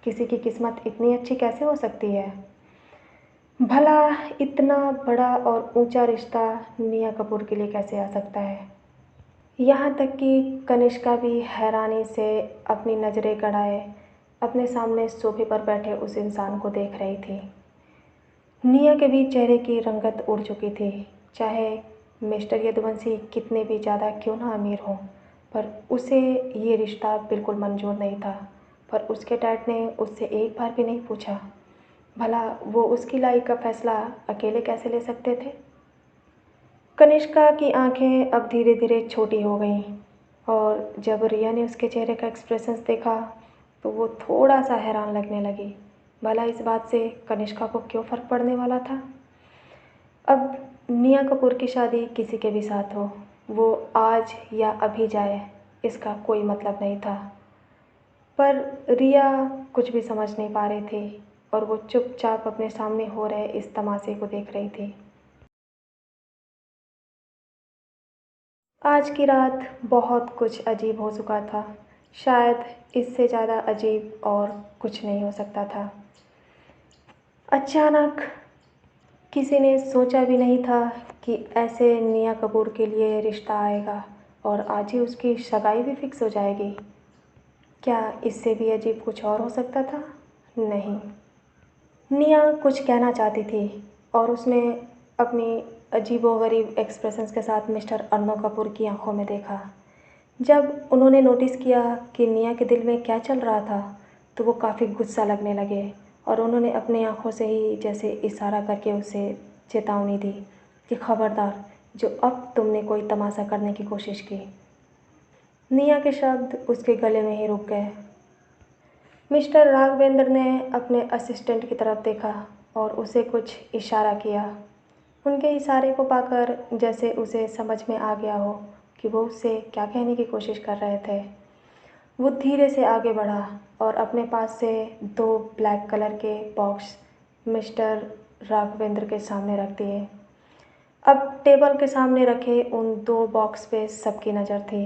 किसी की किस्मत इतनी अच्छी कैसे हो सकती है। भला इतना बड़ा और ऊंचा रिश्ता निया कपूर के लिए कैसे आ सकता है। यहाँ तक कि कनिष्का भी हैरानी से अपनी नज़रें गड़ाए अपने सामने सोफे पर बैठे उस इंसान को देख रही थी। निया के भी चेहरे की रंगत उड़ चुकी थी। चाहे मिस्टर यदुवंशी कितने भी ज़्यादा क्यों ना अमीर हों, पर उसे ये रिश्ता बिल्कुल मंजूर नहीं था। पर उसके डैड ने उससे एक बार भी नहीं पूछा, भला वो उसकी लाइफ का फ़ैसला अकेले कैसे ले सकते थे। कनिष्का की आंखें अब धीरे धीरे छोटी हो गईं और जब रिया ने उसके चेहरे का एक्सप्रेशंस देखा तो वो थोड़ा सा हैरान लगने लगी। भला इस बात से कनिष्का को क्यों फ़र्क पड़ने वाला था। अब निया कपूर की शादी किसी के भी साथ हो, वो आज या अभी जाए, इसका कोई मतलब नहीं था। पर रिया कुछ भी समझ नहीं पा रही थी और वो चुपचाप अपने सामने हो रहे इस तमाशे को देख रही थी। आज की रात बहुत कुछ अजीब हो चुका था। शायद इससे ज़्यादा अजीब और कुछ नहीं हो सकता था। अचानक किसी ने सोचा भी नहीं था कि ऐसे निया कपूर के लिए रिश्ता आएगा और आज ही उसकी सगाई भी फिक्स हो जाएगी। क्या इससे भी अजीब कुछ और हो सकता था? नहीं। निया कुछ कहना चाहती थी और उसने अपनी अजीबोगरीब एक्सप्रेशंस के साथ मिस्टर अर्नव कपूर की आंखों में देखा। जब उन्होंने नोटिस किया कि निया के दिल में क्या चल रहा था तो वो काफ़ी गुस्सा लगने लगे और उन्होंने अपनी आंखों से ही जैसे इशारा करके उसे चेतावनी दी कि खबरदार, जो अब तुमने कोई तमाशा करने की कोशिश की। निया के शब्द उसके गले में ही रुक गए। मिस्टर राघवेंद्र ने अपने असिस्टेंट की तरफ देखा और उसे कुछ इशारा किया। उनके इशारे को पाकर जैसे उसे समझ में आ गया हो कि वो उससे क्या कहने की कोशिश कर रहे थे। वो धीरे से आगे बढ़ा और अपने पास से 2 ब्लैक कलर के बॉक्स मिस्टर राघवेंद्र के सामने रख दिए। अब टेबल के सामने रखे उन 2 बॉक्स पे सबकी नज़र थी।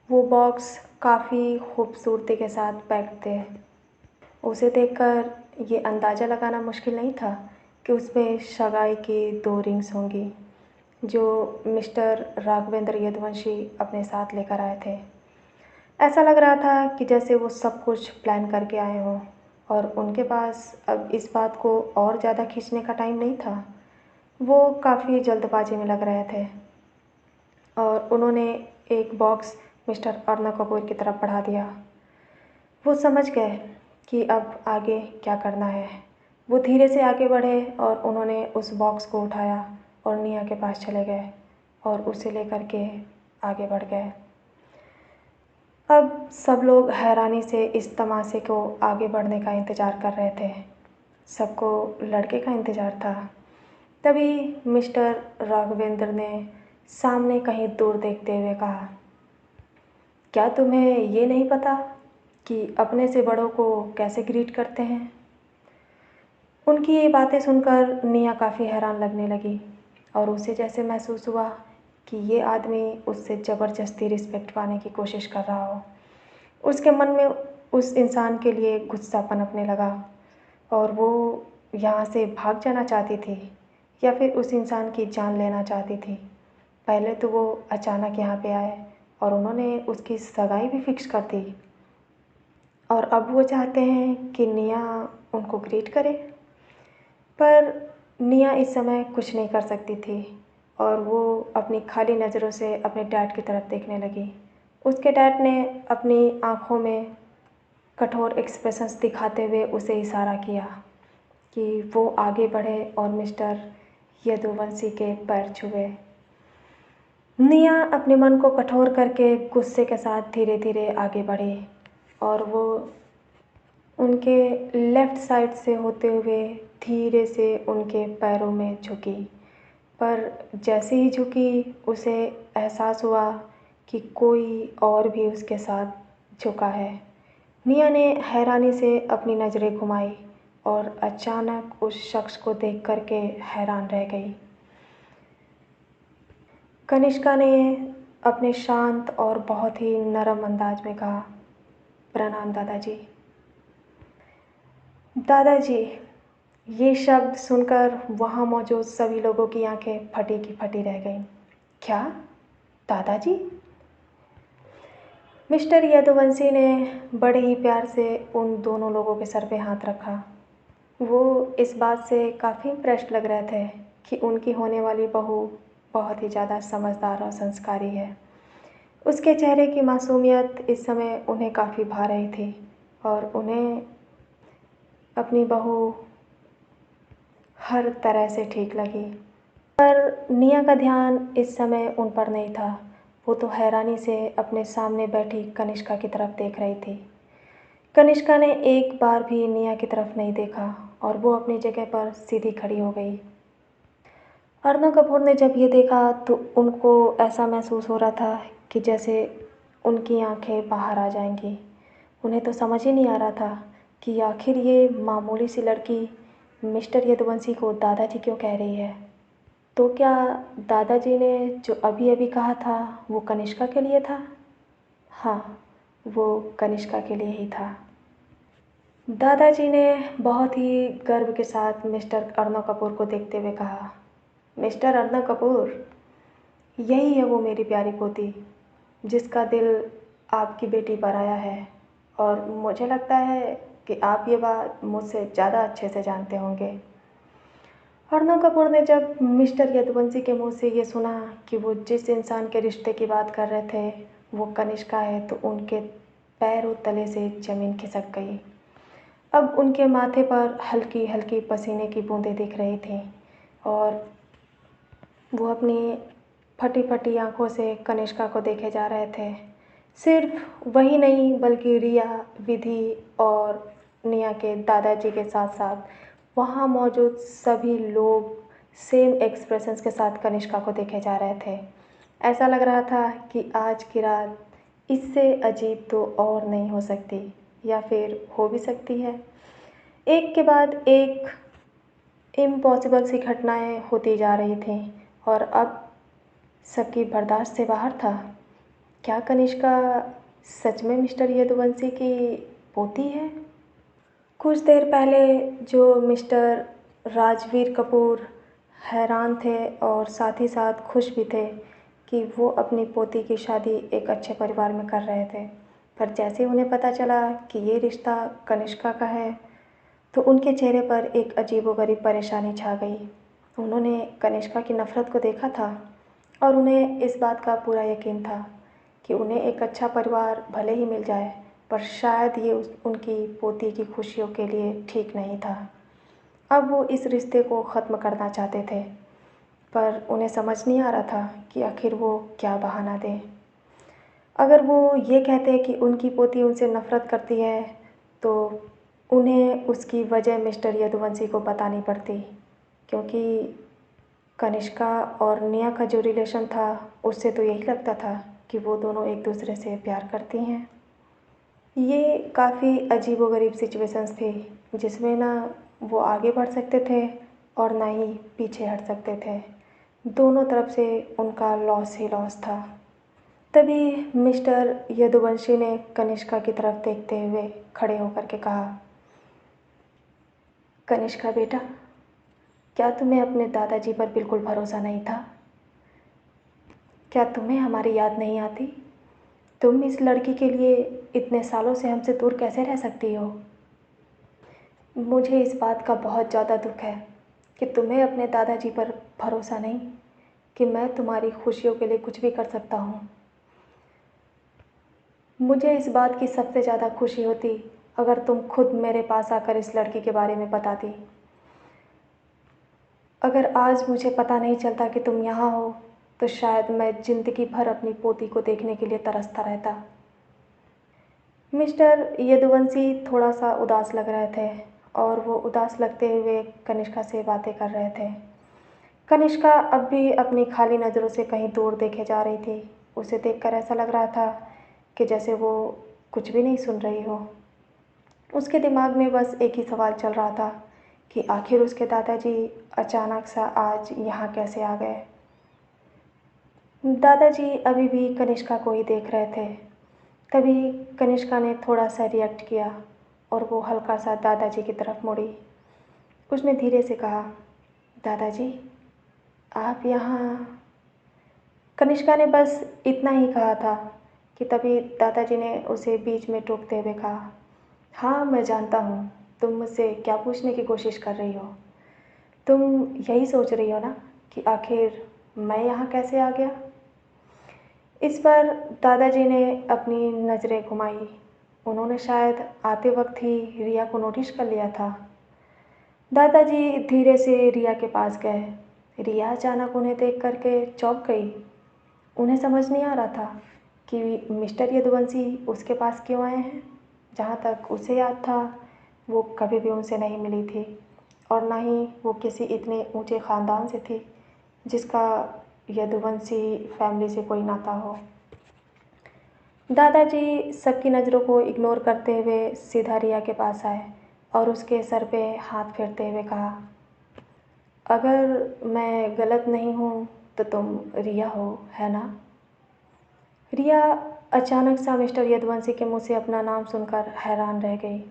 वो बॉक्स काफ़ी खूबसूरती के साथ पैक्ड थे। उसे देखकर ये अंदाज़ा लगाना मुश्किल नहीं था कि उसमें सगाई की 2 रिंग्स होंगी जो मिस्टर राघवेंद्र यदुवंशी अपने साथ लेकर आए थे। ऐसा लग रहा था कि जैसे वो सब कुछ प्लान करके आए हों और उनके पास अब इस बात को और ज़्यादा खींचने का टाइम नहीं था। वो काफ़ी जल्दबाजी में लग रहे थे और उन्होंने एक बॉक्स मिस्टर अर्नव कपूर की तरफ बढ़ा दिया। वो समझ गए कि अब आगे क्या करना है। वो धीरे से आगे बढ़े और उन्होंने उस बॉक्स को उठाया और निया के पास चले गए और उसे लेकर के आगे बढ़ गए। अब सब लोग हैरानी से इस तमाशे को आगे बढ़ने का इंतज़ार कर रहे थे। सबको लड़के का इंतज़ार था। तभी मिस्टर राघवेंद्र ने सामने कहीं दूर देखते हुए कहा, क्या तुम्हें ये नहीं पता कि अपने से बड़ों को कैसे ग्रीट करते हैं। उनकी ये बातें सुनकर निया काफ़ी हैरान लगने लगी और उसे जैसे महसूस हुआ कि ये आदमी उससे ज़बरदस्ती रिस्पेक्ट पाने की कोशिश कर रहा हो। उसके मन में उस इंसान के लिए गुस्सा पनपने लगा और वो यहाँ से भाग जाना चाहती थी या फिर उस इंसान की जान लेना चाहती थी। पहले तो वो अचानक यहाँ पे आए और उन्होंने उसकी सगाई भी फिक्स कर दी और अब वो चाहते हैं कि निया उनको ग्रीट करे। पर निया इस समय कुछ नहीं कर सकती थी और वो अपनी खाली नज़रों से अपने डैड की तरफ देखने लगी। उसके डैड ने अपनी आँखों में कठोर एक्सप्रेशंस दिखाते हुए उसे इशारा किया कि वो आगे बढ़े और मिस्टर यदुवंशी के पैर छुए। निया अपने मन को कठोर करके गुस्से के साथ धीरे धीरे आगे बढ़ी और वो उनके लेफ़्ट साइड से होते हुए धीरे से उनके पैरों में झुकी। पर जैसे ही झुकी उसे एहसास हुआ कि कोई और भी उसके साथ झुका है। निया ने हैरानी से अपनी नज़रें घुमाई और अचानक उस शख्स को देख कर के हैरान रह गई। कनिष्का ने अपने शांत और बहुत ही नरम अंदाज में कहा, प्रणाम दादाजी। दादाजी, ये शब्द सुनकर वहाँ मौजूद सभी लोगों की आंखें फटी की फटी रह गईं। क्या? दादाजी? मिस्टर यदुवंशी ने बड़े ही प्यार से उन दोनों लोगों के सर पे हाथ रखा। वो इस बात से काफ़ी इम्प्रेस्ड लग रहे थे कि उनकी होने वाली बहू बहुत ही ज़्यादा समझदार और संस्कारी है। उसके चेहरे की मासूमियत इस समय उन्हें काफ़ी भा रही थी और उन्हें अपनी बहू हर तरह से ठीक लगी। पर निया का ध्यान इस समय उन पर नहीं था। वो तो हैरानी से अपने सामने बैठी कनिष्का की तरफ देख रही थी। कनिष्का ने एक बार भी निया की तरफ नहीं देखा और वो अपनी जगह पर सीधी खड़ी हो गई। अर्णव कपूर ने जब ये देखा तो उनको ऐसा महसूस हो रहा था कि जैसे उनकी आंखें बाहर आ जाएंगी। उन्हें तो समझ ही नहीं आ रहा था कि आखिर ये मामूली सी लड़की मिस्टर यदुवंशी को दादाजी क्यों कह रही है। तो क्या दादाजी ने जो अभी अभी कहा था वो कनिष्का के लिए था? हाँ, वो कनिष्का के लिए ही था। दादाजी ने बहुत ही गर्व के साथ मिस्टर अर्णव कपूर को देखते हुए कहा, मिस्टर अर्णव कपूर, यही है वो मेरी प्यारी पोती जिसका दिल आपकी बेटी पर आया है और मुझे लगता है कि आप ये बात मुझसे ज़्यादा अच्छे से जानते होंगे। अर्णव कपूर ने जब मिस्टर यदुवंशी के मुंह से ये सुना कि वो जिस इंसान के रिश्ते की बात कर रहे थे वो कनिष्का है तो उनके पैरों तले से ज़मीन खिसक गई। अब उनके माथे पर हल्की हल्की पसीने की बूंदें दिख रही थीं और वो अपनी फटी फटी आंखों से कनिष्का को देखे जा रहे थे। सिर्फ वही नहीं बल्कि रिया, विधि और निया के दादाजी के साथ साथ वहाँ मौजूद सभी लोग सेम एक्सप्रेशंस के साथ कनिष्का को देखे जा रहे थे। ऐसा लग रहा था कि आज की रात इससे अजीब तो और नहीं हो सकती या फिर हो भी सकती है। एक के बाद एक इम्पॉसिबल सी घटनाएं होती जा रही थीं और अब सबकी बर्दाश्त से बाहर था। क्या कनिष्का सच में मिस्टर यदुवंशी की पोती है? कुछ देर पहले जो मिस्टर राजवीर कपूर हैरान थे और साथ ही साथ खुश भी थे कि वो अपनी पोती की शादी एक अच्छे परिवार में कर रहे थे, पर जैसे उन्हें पता चला कि ये रिश्ता कनिष्का का है तो उनके चेहरे पर एक अजीबोगरीब परेशानी छा गई। उन्होंने कनिष्का की नफ़रत को देखा था और उन्हें इस बात का पूरा यकीन था कि उन्हें एक अच्छा परिवार भले ही मिल जाए पर शायद ये उनकी पोती की खुशियों के लिए ठीक नहीं था। अब वो इस रिश्ते को ख़त्म करना चाहते थे पर उन्हें समझ नहीं आ रहा था कि आखिर वो क्या बहाना दें। अगर वो ये कहते कि उनकी पोती उनसे नफ़रत करती है तो उन्हें उसकी वजह मिस्टर यदुवंशी को बतानी पड़ती, क्योंकि कनिष्का और निया का जो रिलेशन था उससे तो यही लगता था कि वो दोनों एक दूसरे से प्यार करती हैं। ये काफ़ी अजीबोगरीब सिचुएशंस थी जिसमें ना वो आगे बढ़ सकते थे और ना ही पीछे हट सकते थे। दोनों तरफ से उनका लॉस ही लॉस था। तभी मिस्टर यदुवंशी ने कनिष्का की तरफ देखते हुए खड़े होकर के कहा, कनिष्का बेटा, क्या तुम्हें अपने दादाजी पर बिल्कुल भरोसा नहीं था? क्या तुम्हें हमारी याद नहीं आती? तुम इस लड़की के लिए इतने सालों से हमसे दूर कैसे रह सकती हो? मुझे इस बात का बहुत ज़्यादा दुख है कि तुम्हें अपने दादाजी पर भरोसा नहीं कि मैं तुम्हारी खुशियों के लिए कुछ भी कर सकता हूँ। मुझे इस बात की सबसे ज़्यादा खुशी होती अगर तुम खुद मेरे पास आकर इस लड़की के बारे में बताती। अगर आज मुझे पता नहीं चलता कि तुम यहाँ हो तो शायद मैं ज़िंदगी भर अपनी पोती को देखने के लिए तरसता रहता। मिस्टर यदुवंशी थोड़ा सा उदास लग रहे थे और वो उदास लगते हुए कनिष्का से बातें कर रहे थे। कनिष्का अब भी अपनी खाली नज़रों से कहीं दूर देखे जा रही थी। उसे देखकर ऐसा लग रहा था कि जैसे वो कुछ भी नहीं सुन रही हो। उसके दिमाग में बस एक ही सवाल चल रहा था कि आखिर उसके दादाजी अचानक सा आज यहाँ कैसे आ गए। दादाजी अभी भी कनिष्का को ही देख रहे थे। तभी कनिष्का ने थोड़ा सा रिएक्ट किया और वो हल्का सा दादाजी की तरफ मुड़ी। उसने धीरे से कहा, दादाजी आप यहाँ। कनिष्का ने बस इतना ही कहा था कि तभी दादाजी ने उसे बीच में टोकते हुए कहा, हाँ मैं जानता हूँ तुम मुझसे क्या पूछने की कोशिश कर रही हो। तुम यही सोच रही हो ना कि आखिर मैं यहाँ कैसे आ गया। इस पर दादाजी ने अपनी नज़रें घुमाई। उन्होंने शायद आते वक्त ही रिया को नोटिस कर लिया था। दादाजी धीरे से रिया के पास गए। रिया अचानक उन्हें देख करके चौंक गई। उन्हें समझ नहीं आ रहा था कि मिस्टर यदुवंशी उसके पास क्यों आए हैं। जहाँ तक उसे याद था वो कभी भी उनसे नहीं मिली थी और ना ही वो किसी इतने ऊंचे ख़ानदान से थी जिसका यदुवंशी फैमिली से कोई नाता हो। दादाजी सबकी नज़रों को इग्नोर करते हुए सीधा रिया के पास आए और उसके सर पे हाथ फेरते हुए कहा, अगर मैं गलत नहीं हूँ तो तुम रिया हो, है ना। रिया अचानक सा मिस्टर यदुवंशी के मुंह से अपना नाम सुनकर हैरान रह गई।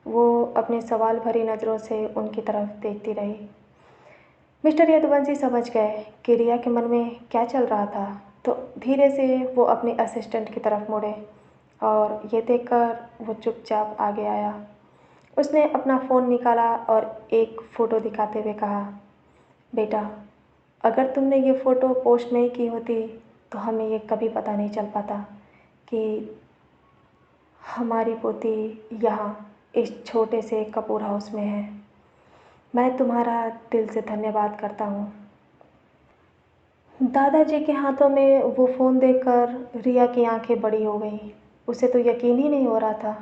वो अपने सवाल भरी नज़रों से उनकी तरफ देखती रही। मिस्टर यदुवंशी समझ गए कि रिया के मन में क्या चल रहा था, तो धीरे से वो अपने असिस्टेंट की तरफ मुड़े और ये देखकर वो चुपचाप आगे आया। उसने अपना फ़ोन निकाला और एक फ़ोटो दिखाते हुए कहा, बेटा अगर तुमने ये फ़ोटो पोस्ट नहीं की होती तो हमें ये कभी पता नहीं चल पाता कि हमारी पोती यहाँ इस छोटे से कपूर हाउस में है। मैं तुम्हारा दिल से धन्यवाद करता हूँ। दादाजी के हाथों में वो फ़ोन देखकर रिया की आंखें बड़ी हो गईं। उसे तो यकीन ही नहीं हो रहा था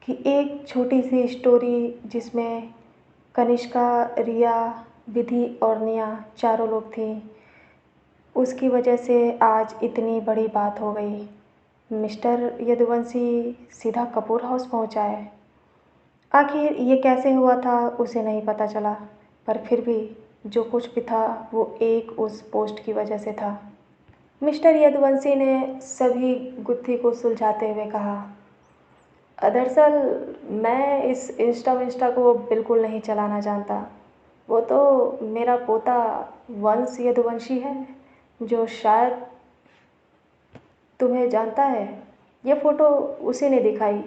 कि एक छोटी सी स्टोरी जिसमें कनिष्का, रिया, विधि और निया चारों लोग थीं, उसकी वजह से आज इतनी बड़ी बात हो गई। मिस्टर यदुवंशी सीधा कपूर हाउस पहुंचा है। आखिर ये कैसे हुआ था उसे नहीं पता चला, पर फिर भी जो कुछ भी था वो एक उस पोस्ट की वजह से था। मिस्टर यदुवंशी ने सभी गुत्थी को सुलझाते हुए कहा, दरअसल मैं इस इंस्टा को बिल्कुल नहीं चलाना जानता। वो तो मेरा पोता वंश यदुवंशी है जो शायद तुम्हें जानता है। ये फ़ोटो उसी ने दिखाई।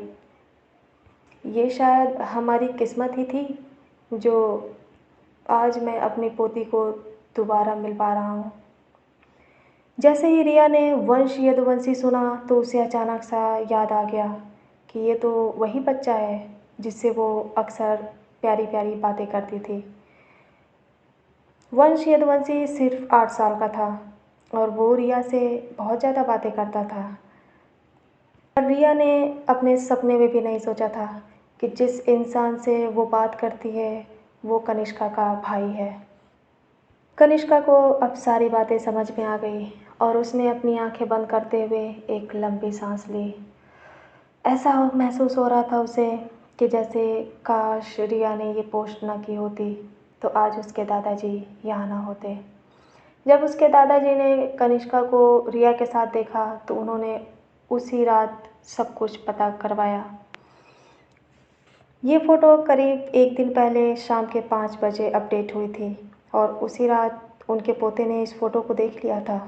ये शायद हमारी किस्मत ही थी जो आज मैं अपनी पोती को दोबारा मिल पा रहा हूँ। जैसे ही रिया ने वंश यदुवंशी सुना तो उसे अचानक सा याद आ गया कि ये तो वही बच्चा है जिससे वो अक्सर प्यारी प्यारी बातें करती थी। वंश यदुवंशी सिर्फ 8 साल का था और वो रिया से बहुत ज़्यादा बातें करता था। पर रिया ने अपने सपने में भी नहीं सोचा था कि जिस इंसान से वो बात करती है वो कनिष्का का भाई है। कनिष्का को अब सारी बातें समझ में आ गई और उसने अपनी आंखें बंद करते हुए एक लंबी सांस ली। ऐसा महसूस हो रहा था उसे कि जैसे काश रिया ने ये पोस्ट ना की होती तो आज उसके दादाजी यहाँ ना होते। जब उसके दादाजी ने कनिष्का को रिया के साथ देखा तो उन्होंने उसी रात सब कुछ पता करवाया। ये फ़ोटो करीब एक दिन पहले शाम के 5 बजे अपडेट हुई थी और उसी रात उनके पोते ने इस फ़ोटो को देख लिया था।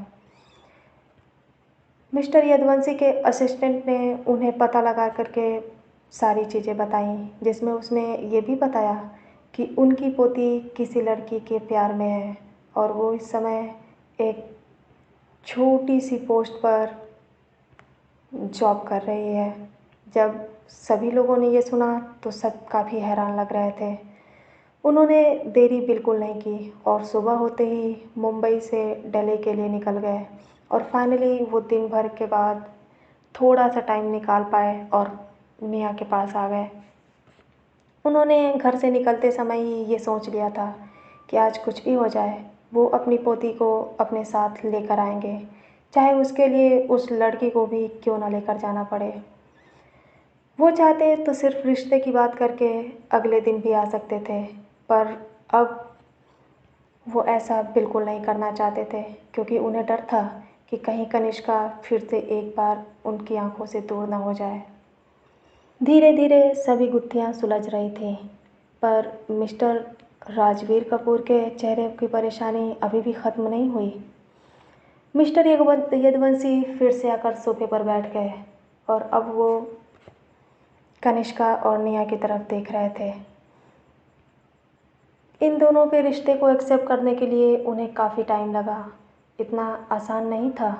मिस्टर यदुवंशी के असिस्टेंट ने उन्हें पता लगा करके सारी चीज़ें बताईं, जिसमें उसने ये भी बताया कि उनकी पोती किसी लड़की के प्यार में है और वो इस समय एक छोटी सी पोस्ट पर जॉब कर रही है। जब सभी लोगों ने ये सुना तो सब काफ़ी हैरान लग रहे थे। उन्होंने देरी बिल्कुल नहीं की और सुबह होते ही मुंबई से दिल्ली के लिए निकल गए और फाइनली वो दिन भर के बाद थोड़ा सा टाइम निकाल पाए और मियाँ के पास आ गए। उन्होंने घर से निकलते समय ही ये सोच लिया था कि आज कुछ भी हो जाए वो अपनी पोती को अपने साथ लेकर आएंगे, चाहे उसके लिए उस लड़की को भी क्यों ना लेकर जाना पड़े। वो चाहते तो सिर्फ रिश्ते की बात करके अगले दिन भी आ सकते थे, पर अब वो ऐसा बिल्कुल नहीं करना चाहते थे क्योंकि उन्हें डर था कि कहीं कनिष्का फिर से एक बार उनकी आंखों से दूर न हो जाए। धीरे धीरे सभी गुत्थियां सुलझ रही थीं, पर मिस्टर राजवीर कपूर के चेहरे की परेशानी अभी भी ख़त्म नहीं हुई। मिस्टर यदुवंशी फिर से आकर सोफे पर बैठ गए और अब वो कनिष्का और निया की तरफ देख रहे थे। इन दोनों के रिश्ते को एक्सेप्ट करने के लिए उन्हें काफ़ी टाइम लगा। इतना आसान नहीं था,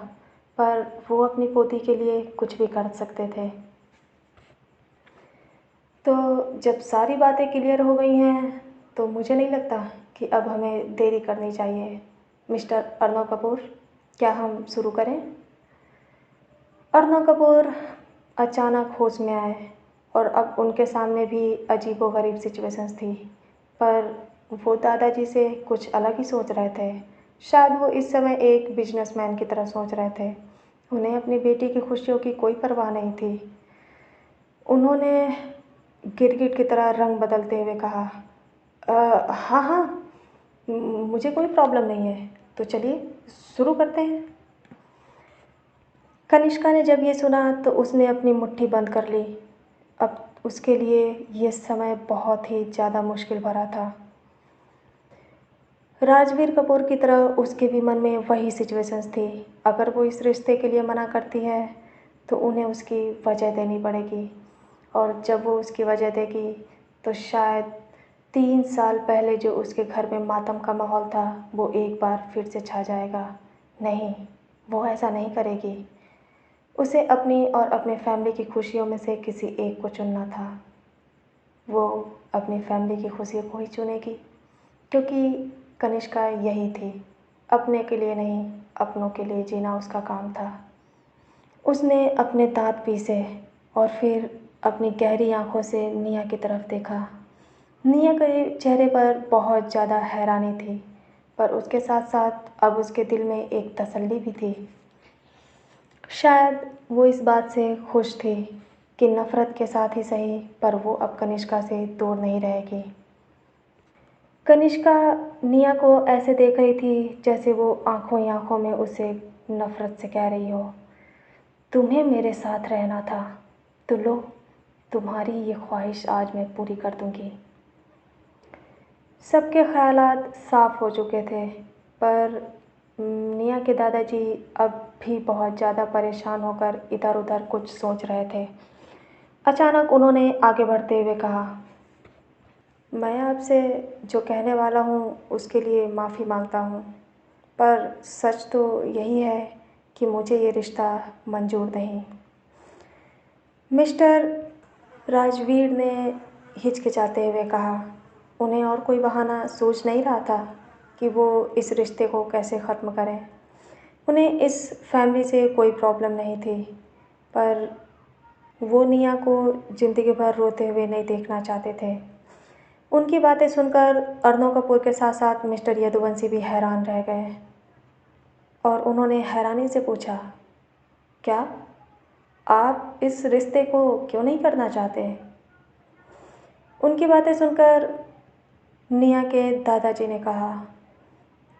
पर वो अपनी पोती के लिए कुछ भी कर सकते थे। तो जब सारी बातें क्लियर हो गई हैं तो मुझे नहीं लगता कि अब हमें देरी करनी चाहिए। मिस्टर अर्नव कपूर, क्या हम शुरू करें? अर्नव कपूर अचानक होश में आए और अब उनके सामने भी अजीबोगरीब सिचुएशंस थी, पर वो दादाजी से कुछ अलग ही सोच रहे थे। शायद वो इस समय एक बिजनेसमैन की तरह सोच रहे थे। उन्हें अपनी बेटी की खुशियों की कोई परवाह नहीं थी। उन्होंने गिरगिट की तरह रंग बदलते हुए कहा, हाँ हाँ, मुझे कोई प्रॉब्लम नहीं है, तो चलिए शुरू करते हैं। कनिष्का ने जब ये सुना तो उसने अपनी मुट्ठी बंद कर ली। अब उसके लिए ये समय बहुत ही ज़्यादा मुश्किल भरा था। राजवीर कपूर की तरह उसके भी मन में वही सिचुएशंस थी। अगर वो इस रिश्ते के लिए मना करती है तो उन्हें उसकी वजह देनी पड़ेगी, और जब वो उसकी वजह देगी तो शायद 3 साल पहले जो उसके घर में मातम का माहौल था वो एक बार फिर से छा जाएगा। नहीं, वो ऐसा नहीं करेगी। उसे अपनी और अपने फैमिली की खुशियों में से किसी एक को चुनना था। वो अपनी फैमिली की खुशियों को ही चुनेगी, क्योंकि कनिष्का यही थी, अपने के लिए नहीं अपनों के लिए जीना उसका काम था। उसने अपने दांत पीसे और फिर अपनी गहरी आंखों से निया की तरफ देखा। निया के चेहरे पर बहुत ज़्यादा हैरानी थी, पर उसके साथ साथ अब उसके दिल में एक तसल्ली भी थी। शायद वो इस बात से खुश थी कि नफ़रत के साथ ही सही, पर वो अब कनिष्का से दूर नहीं रहेगी। कनिष्का निया को ऐसे देख रही थी जैसे वो आंखों ही आंखों में उसे नफ़रत से कह रही हो, तुम्हें मेरे साथ रहना था तो लो, तुम्हारी ये ख्वाहिश आज मैं पूरी कर दूंगी। सबके ख्यालात साफ हो चुके थे, पर निया के दादाजी अब भी बहुत ज़्यादा परेशान होकर इधर उधर कुछ सोच रहे थे। अचानक उन्होंने आगे बढ़ते हुए कहा, मैं आपसे जो कहने वाला हूँ उसके लिए माफ़ी मांगता हूँ, पर सच तो यही है कि मुझे ये रिश्ता मंजूर नहीं। मिस्टर राजवीर ने हिचकिचाते हुए कहा। उन्हें और कोई बहाना सूझ नहीं रहा था कि वो इस रिश्ते को कैसे ख़त्म करें। उन्हें इस फैमिली से कोई प्रॉब्लम नहीं थी, पर वो निया को ज़िंदगी भर रोते हुए नहीं देखना चाहते थे। उनकी बातें सुनकर अर्नव कपूर के साथ साथ मिस्टर यदुवंशी भी हैरान रह गए और उन्होंने हैरानी से पूछा, क्या आप इस रिश्ते को क्यों नहीं करना चाहते? उनकी बातें सुनकर निया के दादाजी ने कहा,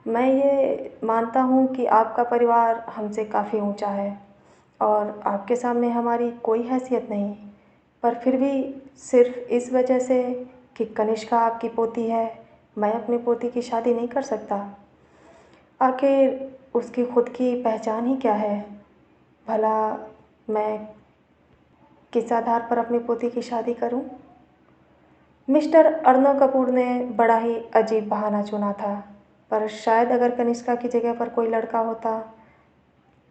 मैं ये मानता हूँ कि आपका परिवार हमसे काफ़ी ऊंचा है और आपके सामने हमारी कोई हैसियत नहीं, पर फिर भी सिर्फ इस वजह से कि कनिष्का आपकी पोती है, मैं अपनी पोती की शादी नहीं कर सकता। आखिर उसकी खुद की पहचान ही क्या है? भला मैं किस आधार पर अपनी पोती की शादी करूं? मिस्टर अर्नव कपूर ने बड़ा ही अजीब बहाना चुना था, पर शायद अगर कनिष्का की जगह पर कोई लड़का होता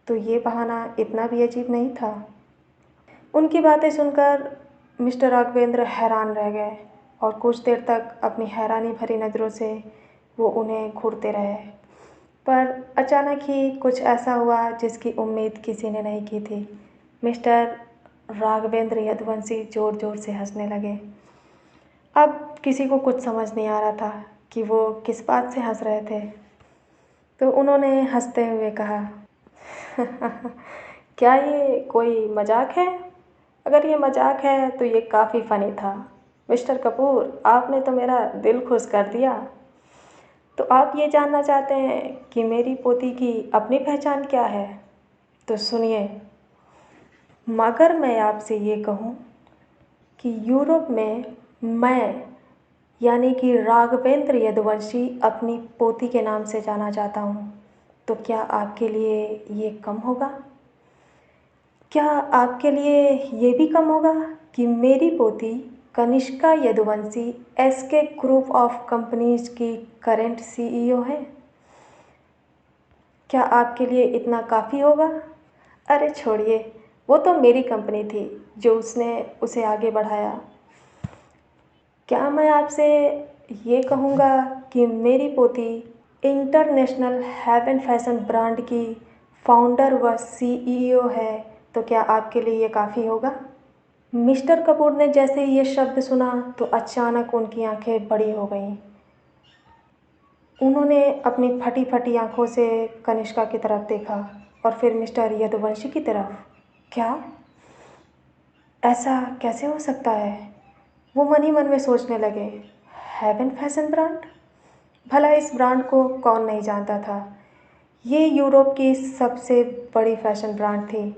तो ये बहाना इतना भी अजीब नहीं था। उनकी बातें सुनकर मिस्टर राघवेंद्र हैरान रह गए। और कुछ देर तक अपनी हैरानी भरी नज़रों से वो उन्हें घूरते रहे। पर अचानक ही कुछ ऐसा हुआ जिसकी उम्मीद किसी ने नहीं की थी। मिस्टर राघवेंद्र यदुवंशी ज़ोर ज़ोर से हंसने लगे। अब किसी को कुछ समझ नहीं आ रहा था कि वो किस बात से हंस रहे थे। तो उन्होंने हंसते हुए कहा, क्या ये कोई मजाक है? अगर ये मजाक है तो ये काफ़ी फ़नी था। मिस्टर कपूर, आपने तो मेरा दिल खुश कर दिया। तो आप ये जानना चाहते हैं कि मेरी पोती की अपनी पहचान क्या है? तो सुनिए, मगर मैं आपसे ये कहूँ कि यूरोप में मैं यानी कि राघवेंद्र यदुवंशी अपनी पोती के नाम से जाना जाता हूँ। तो क्या आपके लिए ये कम होगा? क्या आपके लिए ये भी कम होगा कि मेरी पोती Kanishka Yaduvanshi SK group of companies की करंट सीईओ है? क्या आपके लिए इतना काफ़ी होगा? अरे छोड़िए, वो तो मेरी कंपनी थी जो उसने उसे आगे बढ़ाया। क्या मैं आपसे ये कहूँगा कि मेरी पोती इंटरनेशनल हेवन फैशन ब्रांड की फाउंडर व सीईओ है? तो क्या आपके लिए ये काफ़ी होगा? मिस्टर कपूर ने जैसे ही ये शब्द सुना तो अचानक उनकी आंखें बड़ी हो गईं। उन्होंने अपनी फटी फटी आंखों से कनिष्का की तरफ देखा और फिर मिस्टर यदुवंशी की तरफ। क्या ऐसा कैसे हो सकता है? वो मन ही मन में सोचने लगे। हेवन फैशन ब्रांड, भला इस ब्रांड को कौन नहीं जानता था। ये यूरोप की सबसे बड़ी फैशन ब्रांड थी।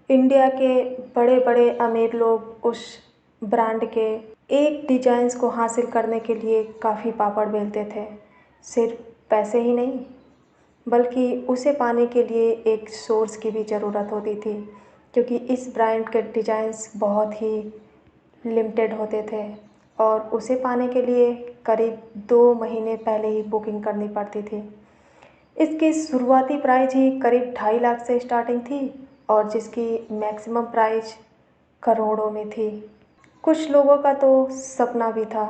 इंडिया के बड़े बड़े अमीर लोग उस ब्रांड के एक डिजाइन्स को हासिल करने के लिए काफ़ी पापड़ बेलते थे। सिर्फ पैसे ही नहीं, बल्कि उसे पाने के लिए एक सोर्स की भी ज़रूरत होती थी, क्योंकि इस ब्रांड के डिजाइन्स बहुत ही लिमिटेड होते थे और उसे पाने के लिए करीब 2 महीने पहले ही बुकिंग करनी पड़ती थी। इसकी शुरुआती प्राइस ही करीब 2.5 लाख से स्टार्टिंग थी और जिसकी मैक्सिमम प्राइस करोड़ों में थी। कुछ लोगों का तो सपना भी था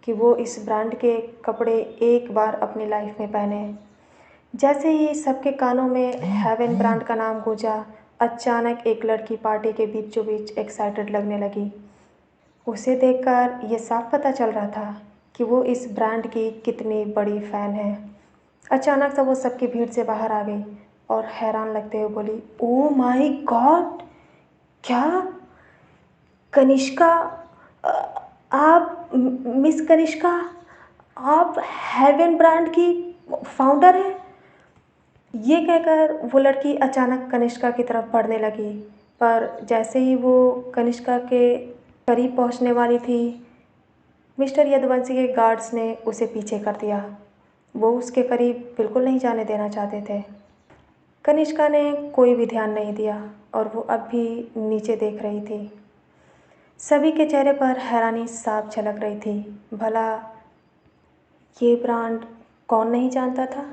कि वो इस ब्रांड के कपड़े एक बार अपनी लाइफ में पहने। जैसे ही सबके कानों में हेवन ब्रांड का नाम गूंजा, अचानक एक लड़की पार्टी के बीचों बीच एक्साइटेड लगने लगी। उसे देखकर ये साफ पता चल रहा था कि वो इस ब्रांड की कितनी बड़ी फ़ैन है। अचानक से वो सबकी भीड़ से बाहर आ गई और हैरान लगते हुए बोली, ओह माय गॉड! क्या कनिष्का, अ, आप मिस कनिष्का, आप हेवन ब्रांड की फाउंडर हैं? ये कहकर वो लड़की अचानक कनिष्का की तरफ बढ़ने लगी, पर जैसे ही वो कनिष्का के करीब पहुंचने वाली थी, मिस्टर यदुवंशी के गार्ड्स ने उसे पीछे कर दिया। वो उसके करीब बिल्कुल नहीं जाने देना चाहते थे। कनिष्का ने कोई भी ध्यान नहीं दिया और वो अब भी नीचे देख रही थी। सभी के चेहरे पर हैरानी साफ झलक रही थी। भला ये ब्रांड कौन नहीं जानता था?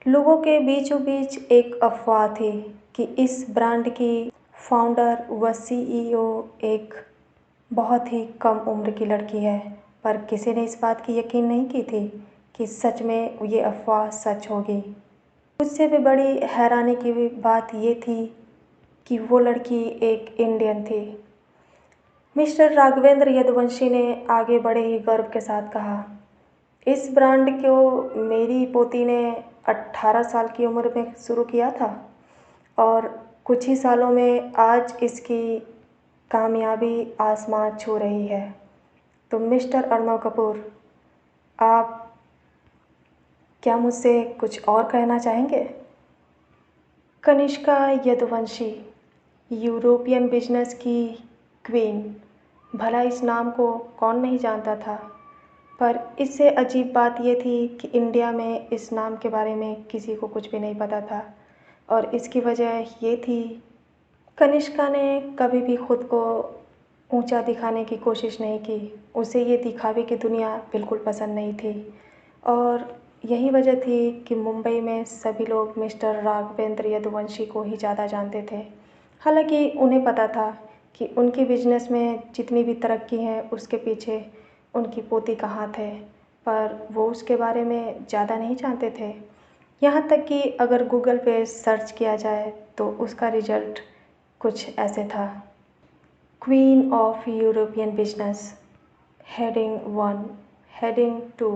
लोगों के बीचों बीच एक अफवाह थी कि इस ब्रांड की फाउंडर व सीईओ एक बहुत ही कम उम्र की लड़की है, पर किसी ने इस बात की यकीन नहीं की थी कि सच में ये अफवाह सच होगी। उससे भी बड़ी हैरानी की बात ये थी कि वो लड़की एक इंडियन थी। मिस्टर राघवेंद्र यदुवंशी ने आगे बड़े ही गर्व के साथ कहा, इस ब्रांड को मेरी पोती ने 18 साल की उम्र में शुरू किया था और कुछ ही सालों में आज इसकी कामयाबी आसमान छू रही है। तो मिस्टर अर्नव कपूर, आप क्या मुझसे कुछ और कहना चाहेंगे? कनिष्का यदुवंशी, यूरोपियन बिजनेस की क्वीन, भला इस नाम को कौन नहीं जानता था। पर इससे अजीब बात यह थी कि इंडिया में इस नाम के बारे में किसी को कुछ भी नहीं पता था और इसकी वजह ये थी, कनिष्का ने कभी भी खुद को ऊंचा दिखाने की कोशिश नहीं की। उसे ये दिखावे की दुनिया बिल्कुल पसंद नहीं थी और यही वजह थी कि मुंबई में सभी लोग मिस्टर राघवेंद्र यदुवंशी को ही ज़्यादा जानते थे। हालांकि उन्हें पता था कि उनके बिजनेस में जितनी भी तरक्की है उसके पीछे उनकी पोती कहाँ थे, पर वो उसके बारे में ज़्यादा नहीं जानते थे। यहाँ तक कि अगर गूगल पे सर्च किया जाए तो उसका रिजल्ट कुछ ऐसे था: queen of European business, heading 1, heading 2,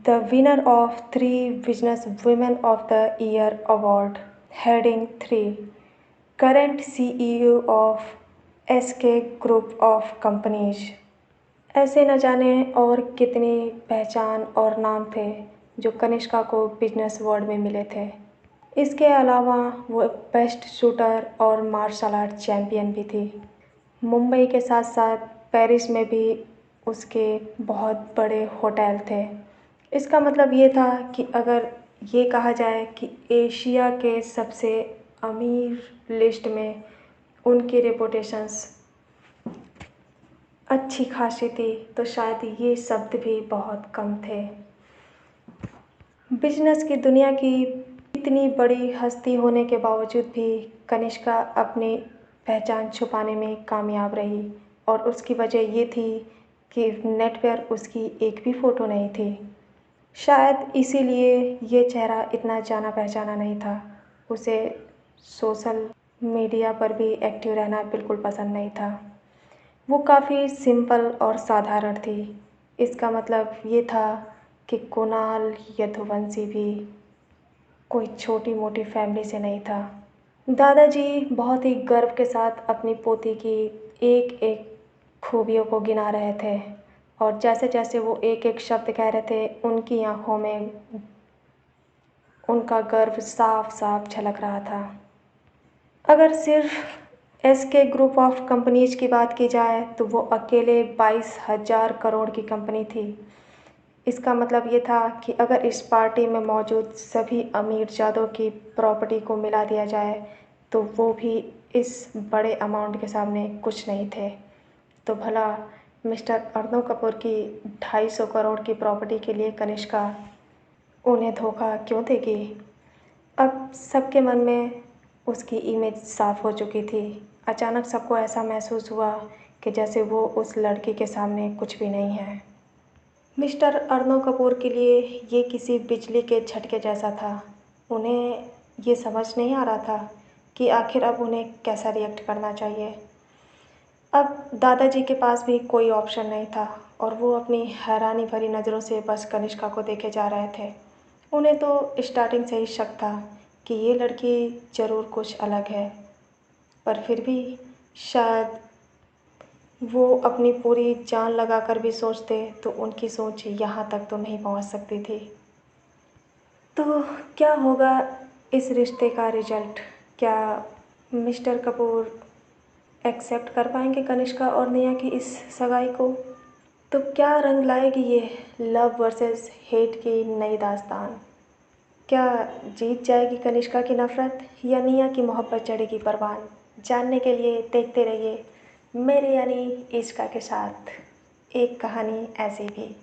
the winner of 3 business women of the year award, heading 3, current CEO of SK group of companies. ऐसे न जाने और कितनी पहचान और नाम थे जो कनिष्का को बिजनेस वर्ल्ड में मिले थे। इसके अलावा वो बेस्ट शूटर और मार्शल आर्ट चैम्पियन भी थी। मुंबई के साथ साथ पेरिस में भी उसके बहुत बड़े होटल थे। इसका मतलब ये था कि अगर ये कहा जाए कि एशिया के सबसे अमीर लिस्ट में उनकी रेपुटेशंस अच्छी खासी थी, तो शायद ये शब्द भी बहुत कम थे। बिजनेस की दुनिया की इतनी बड़ी हस्ती होने के बावजूद भी कनिष्का अपनी पहचान छुपाने में कामयाब रही, और उसकी वजह ये थी कि नेट पर उसकी एक भी फ़ोटो नहीं थी। शायद इसीलिए ये चेहरा इतना जाना पहचाना नहीं था। उसे सोशल मीडिया पर भी एक्टिव रहना बिल्कुल पसंद नहीं था। वो काफ़ी सिंपल और साधारण थी। इसका मतलब ये था कि कुणाल यदुवंशी भी कोई छोटी मोटी फैमिली से नहीं था। दादाजी बहुत ही गर्व के साथ अपनी पोती की एक एक खूबियों को गिना रहे थे, और जैसे जैसे वो एक एक शब्द कह रहे थे, उनकी आंखों में उनका गर्व साफ साफ झलक रहा था। अगर सिर्फ SK ग्रुप ऑफ कंपनीज की बात की जाए तो वो अकेले 22,000 करोड़ की कंपनी थी। इसका मतलब ये था कि अगर इस पार्टी में मौजूद सभी अमीर जादों की प्रॉपर्टी को मिला दिया जाए तो वो भी इस बड़े अमाउंट के सामने कुछ नहीं थे। तो भला मिस्टर अर्नव कपूर की 250 करोड़ की प्रॉपर्टी के लिए कनिष्का उन्हें धोखा क्यों देगी? अब सबके मन में उसकी इमेज साफ हो चुकी थी। अचानक सबको ऐसा महसूस हुआ कि जैसे वो उस लड़की के सामने कुछ भी नहीं है। मिस्टर अर्नव कपूर के लिए ये किसी बिजली के झटके जैसा था। उन्हें ये समझ नहीं आ रहा था कि आखिर अब उन्हें कैसा रिएक्ट करना चाहिए। अब दादाजी के पास भी कोई ऑप्शन नहीं था, और वो अपनी हैरानी भरी नज़रों से बस कनिष्का को देखे जा रहे थे। उन्हें तो स्टार्टिंग से ही शक था कि ये लड़की ज़रूर कुछ अलग है, पर फिर भी शायद वो अपनी पूरी जान लगाकर भी सोचते तो उनकी सोच यहाँ तक तो नहीं पहुँच सकती थी। तो क्या होगा इस रिश्ते का रिजल्ट? क्या मिस्टर कपूर एक्सेप्ट कर पाएंगे कनिष्का और नेहा की इस सगाई को? तो क्या रंग लाएगी ये लव वर्सेस हेट की नई दास्तान? क्या जीत जाएगी कनिष्का की नफ़रत या निया की मोहब्बत चढ़ेगी परवान? जानने के लिए देखते रहिए मेरे यानी इश्का के साथ एक कहानी ऐसी भी।